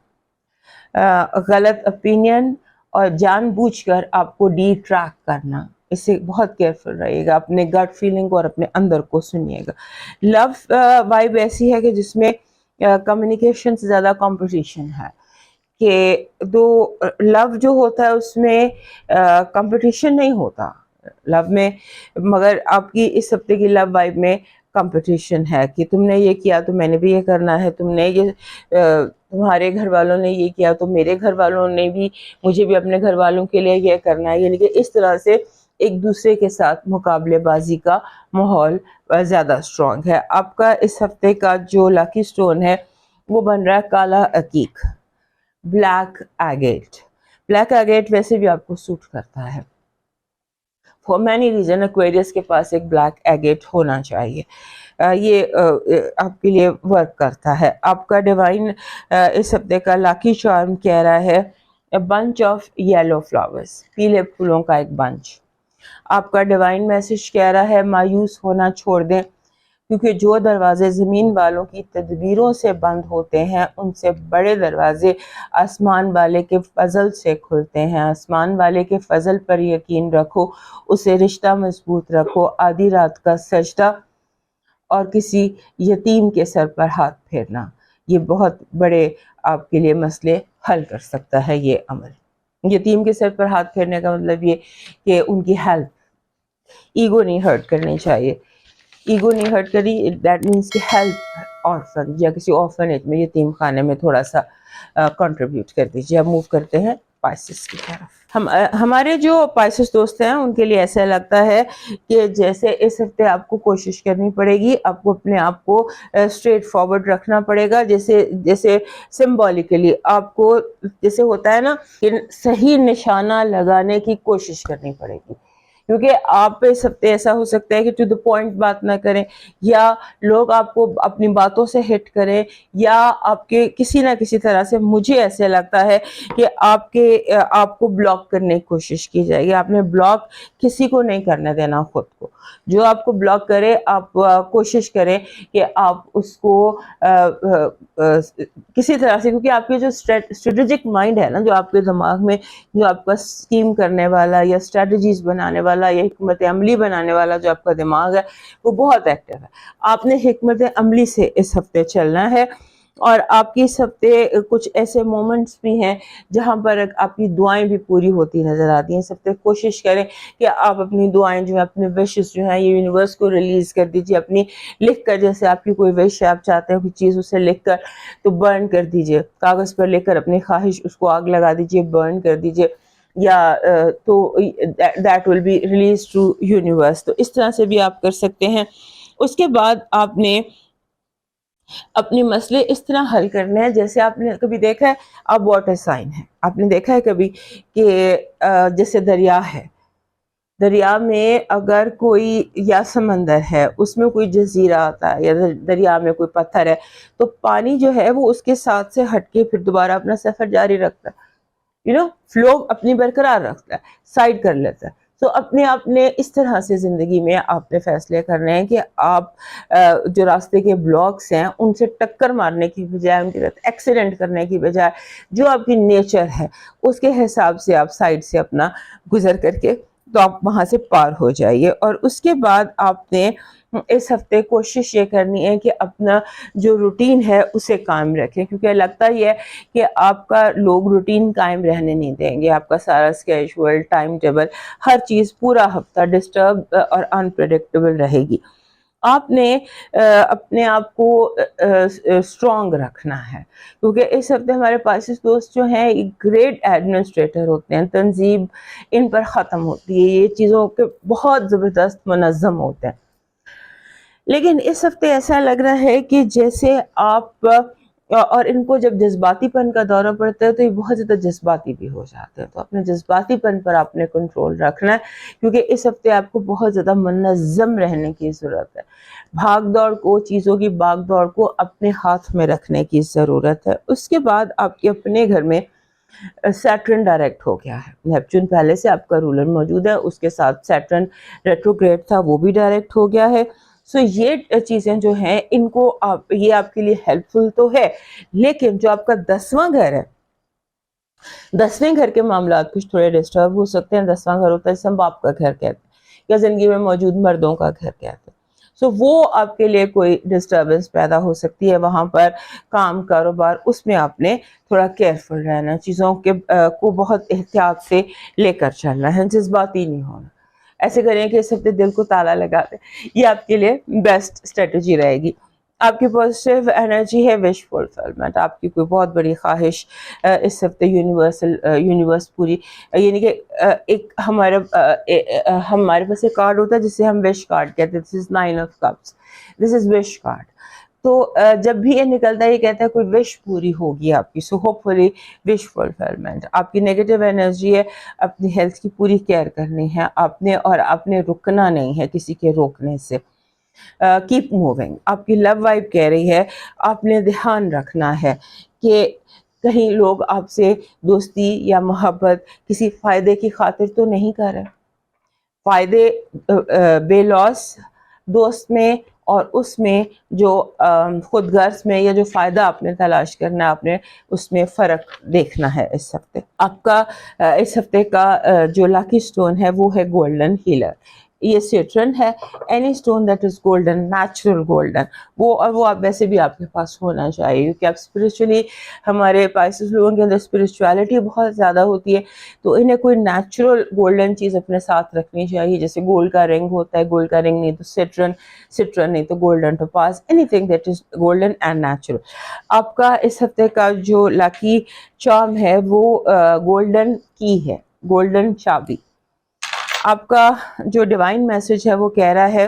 غلط اپینین, اور جان بوجھ کر آپ کو ڈی ٹریک کرنا, اس سے بہت کیئرفل رہیے گا. اپنے گٹ فیلنگ کو اور اپنے اندر کو سنیے گا. لو وائب ایسی ہے کہ جس میں کمیونیکیشن سے زیادہ کمپٹیشن ہے, کہ لو جو ہوتا ہے اس میں کمپٹیشن نہیں ہوتا, لو میں. مگر آپ کی اس ہفتے کی لو وائب میں کمپٹیشن ہے کہ تم نے یہ کیا تو میں نے بھی یہ کرنا ہے, تم نے یہ تمہارے گھر والوں نے یہ کیا تو میرے گھر والوں نے بھی, مجھے بھی اپنے گھر والوں کے لیے یہ کرنا ہے. یعنی کہ اس طرح سے ایک دوسرے کے ساتھ مقابلے بازی کا ماحول زیادہ اسٹرانگ ہے. آپ کا اس ہفتے کا جو لاکی سٹون ہے وہ بن رہا ہے کالا عقیق, بلیک ایگیٹ. بلیک ایگیٹ ویسے بھی آپ کو سوٹ کرتا ہے فار مینی ریزن. ایکویریس کے پاس ایک بلیک ایگیٹ ہونا چاہیے, یہ آپ کے لیے ورک کرتا ہے. آپ کا ڈیوائن اس ہفتے کا لاکی چارم کہہ رہا ہے بنچ آف یلو فلاورز, پیلے پھولوں کا ایک بنچ. آپ کا ڈیوائن میسج کہہ رہا ہے مایوس ہونا چھوڑ دیں, کیونکہ جو دروازے زمین والوں کی تدبیروں سے بند ہوتے ہیں ان سے بڑے دروازے آسمان والے کے فضل سے کھلتے ہیں. آسمان والے کے فضل پر یقین رکھو, اسے رشتہ مضبوط رکھو. آدھی رات کا سجدہ اور کسی یتیم کے سر پر ہاتھ پھیرنا, یہ بہت بڑے آپ کے لیے مسئلے حل کر سکتا ہے یہ عمل. یتیم کے سر پر ہاتھ پھیرنے کا مطلب یہ کہ ان کی ہیلپ, ایگو نہیں ہرٹ کرنی چاہیے. ایگو نہیں ہرٹ کری, دیٹ مینس کہ ہیلپ آرفن یا کسی آرفنیج میں, یتیم خانے میں تھوڑا سا کنٹریبیوٹ کر دیجیے. اب موو کرتے ہیں پائسس کی طرف. ہمارے جو پائسس دوست ہیں ان کے لیے ایسا لگتا ہے کہ جیسے اس ہفتے آپ کو کوشش کرنی پڑے گی, آپ کو اپنے آپ کو اسٹریٹ فارورڈ رکھنا پڑے گا. جیسے سمبولیکلی آپ کو جیسے ہوتا ہے نا کہ صحیح نشانہ لگانے کی کوشش کرنی پڑے گی, کیونکہ آپ اس ہفتے ایسا ہو سکتا ہے کہ ٹو دا پوائنٹ بات نہ کریں, یا لوگ آپ کو اپنی باتوں سے ہٹ کریں, یا آپ کے کسی نہ کسی طرح سے, مجھے ایسے لگتا ہے کہ آپ کو بلاک کرنے کی کوشش کی جائے گی. آپ نے بلاک کسی کو نہیں کرنے دینا خود کو. جو آپ کو بلاک کرے آپ کوشش کریں کہ آپ اس کو کسی طرح سے, کیونکہ آپ کے جو اسٹریٹجک مائنڈ ہے نا, جو آپ کے دماغ میں جو آپ کا اسکیم کرنے والا یا اسٹریٹجیز بنانے والا یا حکمت عملی بنانے والا جو آپ کا دماغ ہے وہ بہت ایکٹیو ہے. آپ نے حکمت عملی سے اس ہفتے چلنا ہے, اور آپ کی اس ہفتے کچھ ایسے مومنٹس بھی ہیں جہاں پر آپ کی دعائیں بھی پوری ہوتی نظر آتی ہیں. اس ہفتے کوشش کریں کہ آپ اپنی دعائیں جو ہیں, اپنے وشز جو ہیں, یہ یونیورس کو ریلیز کر دیجیے. اپنی لکھ کر, جیسے آپ کی کوئی وش ہے, آپ چاہتے ہیں کوئی چیز, اسے لکھ کر تو برن کر دیجیے. کاغذ پر لکھ کر اپنی خواہش اس کو آگ لگا دیجیے, برن کر دیجیے, یا تو that will be release to universe. تو اس طرح سے بھی آپ کر سکتے ہیں. اس کے بعد آپ نے اپنے مسئلے اس طرح حل کرنے ہیں جیسے آپ نے کبھی دیکھا ہے, آپ واٹر سائن ہے, آپ نے دیکھا ہے کبھی کہ جیسے دریا ہے, دریا میں اگر کوئی یا سمندر ہے, اس میں کوئی جزیرہ آتا ہے, یا دریا میں کوئی پتھر ہے, تو پانی جو ہے وہ اس کے ساتھ سے ہٹ کے پھر دوبارہ اپنا سفر جاری رکھتا ہے, فلو اپنی برقرار رکھتا ہے, سائڈ کر لیتا ہے. تو آپ نے اس طرح سے زندگی میں آپ نے فیصلے کرنے ہیں کہ آپ جو راستے کے بلاکس ہیں ان سے ٹکر مارنے کی بجائے, ان کے ساتھ ایکسیڈنٹ کرنے کی بجائے, جو آپ کی نیچر ہے اس کے حساب سے آپ سائڈ سے اپنا گزر کر کے تو آپ وہاں سے پار ہو جائیے. اور اس کے بعد آپ نے اس ہفتے کوشش یہ کرنی ہے کہ اپنا جو روٹین ہے اسے قائم رکھیں, کیونکہ لگتا ہی ہے کہ آپ کا لوگ روٹین قائم رہنے نہیں دیں گے. آپ کا سارا اسکیجول, ٹائم ٹیبل, ہر چیز پورا ہفتہ ڈسٹرب اور انپریڈکٹیبل رہے گی. آپ نے اپنے آپ کو اسٹرانگ رکھنا ہے, کیونکہ اس ہفتے ہمارے پاس دوست جو ہیں گریٹ ایڈمنسٹریٹر ہوتے ہیں, تنظیم ان پر ختم ہوتی ہے, یہ چیزوں کے بہت زبردست منظم ہوتے ہیں. لیکن اس ہفتے ایسا لگ رہا ہے کہ جیسے آپ, اور ان کو جب جذباتی پن کا دورہ پڑتا ہے تو یہ بہت زیادہ جذباتی بھی ہو جاتے ہیں. تو اپنے جذباتی پن پر آپ نے کنٹرول رکھنا ہے, کیونکہ اس ہفتے آپ کو بہت زیادہ منظم رہنے کی ضرورت ہے. بھاگ دوڑ کو, چیزوں کی بھاگ دوڑ کو اپنے ہاتھ میں رکھنے کی ضرورت ہے. اس کے بعد آپ کے اپنے گھر میں سیٹرن ڈائریکٹ ہو گیا ہے, نیپچون پہلے سے آپ کا رولر موجود ہے, اس کے ساتھ سیٹرن ریٹروگریڈ تھا وہ بھی ڈائریکٹ ہو گیا ہے. سو یہ چیزیں جو ہیں ان کو یہ آپ کے لیے ہیلپ فل تو ہے, لیکن جو آپ کا 10واں گھر ہے, 10ویں گھر کے معاملات کچھ تھوڑے ڈسٹرب ہو سکتے ہیں. 10واں گھر ہوتا ہے جسے ہم باپ کا گھر کہتے ہیں, یا زندگی میں موجود مردوں کا گھر کہتے ہیں. سو وہ آپ کے لیے کوئی ڈسٹربنس پیدا ہو سکتی ہے وہاں پر. کام, کاروبار, اس میں آپ نے تھوڑا کیئرفل رہنا, چیزوں کو بہت احتیاط سے لے کر چلنا ہے, جذباتی نہیں ہونا. ایسے کریں کہ اس ہفتے دل کو تالا لگا دیں، یہ آپ کے لیے بیسٹ اسٹریٹجی رہے گی۔ آپ کی پازیٹیو انرجی ہے وش فلفلمنٹ، آپ کی کوئی بہت بڑی خواہش اس ہفتے یونیورس پوری، یعنی کہ ایک ہمارے پاس ایک کارڈ ہوتا ہے جسے ہم وش کارڈ کہتے ہیں، this is 9 of cups, this is wish card. تو جب بھی یہ نکلتا ہے یہ کہتا ہے کوئی وش پوری ہوگی آپ کی، سو ہوپ فلی وش فلفلمنٹ۔ آپ کی نیگیٹو انرجی ہے اپنی ہیلتھ کی پوری کیئر کرنی ہے آپ نے، اور آپ نے رکنا نہیں ہے کسی کے روکنے سے۔ کیپ موونگ، آپ کی لو وائب کہہ رہی ہے آپ نے دھیان رکھنا ہے کہ کہیں لوگ آپ سے دوستی یا محبت کسی فائدے کی خاطر تو نہیں کر رہے، فائدے بے لوس دوست میں اور اس میں جو خود غرض میں، یا جو فائدہ آپ نے تلاش کرنا ہے آپ نے اس میں فرق دیکھنا ہے اس ہفتے۔ آپ کا اس ہفتے کا جو لاکی سٹون ہے وہ ہے گولڈن ہیلر، یہ سیٹرن ہے، any stone that is golden, natural golden, وہ آپ ویسے بھی آپ کے پاس ہونا چاہیے، کیونکہ آپ اسپرچولی، ہمارے پائسس لوگوں کے اندر اسپرچویلٹی بہت زیادہ ہوتی ہے، تو انہیں کوئی نیچرل گولڈن چیز اپنے ساتھ رکھنی چاہیے، جیسے گولڈ کا رنگ ہوتا ہے، گولڈ کا رنگ نہیں تو سٹرن نہیں تو golden topaz, anything that is golden and natural. آپ کا اس ہفتے کا جو لاکی چارم ہے وہ گولڈن کی ہے، گولڈن چابی۔ آپ کا جو ڈیوائن میسج ہے وہ کہہ رہا ہے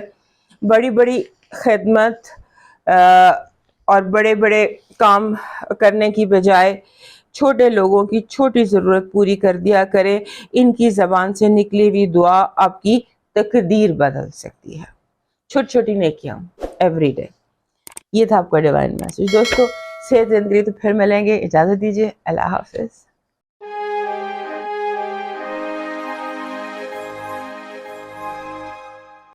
بڑی بڑی خدمت اور بڑے بڑے کام کرنے کی بجائے چھوٹے لوگوں کی چھوٹی ضرورت پوری کر دیا کرے، ان کی زبان سے نکلی ہوئی دعا آپ کی تقدیر بدل سکتی ہے۔ چھوٹی چھوٹی نیکیاں ایوری ڈے۔ یہ تھا آپ کا ڈیوائن میسج۔ دوستو صحت زندگی تو پھر ملیں گے، اجازت دیجیے، اللہ حافظ۔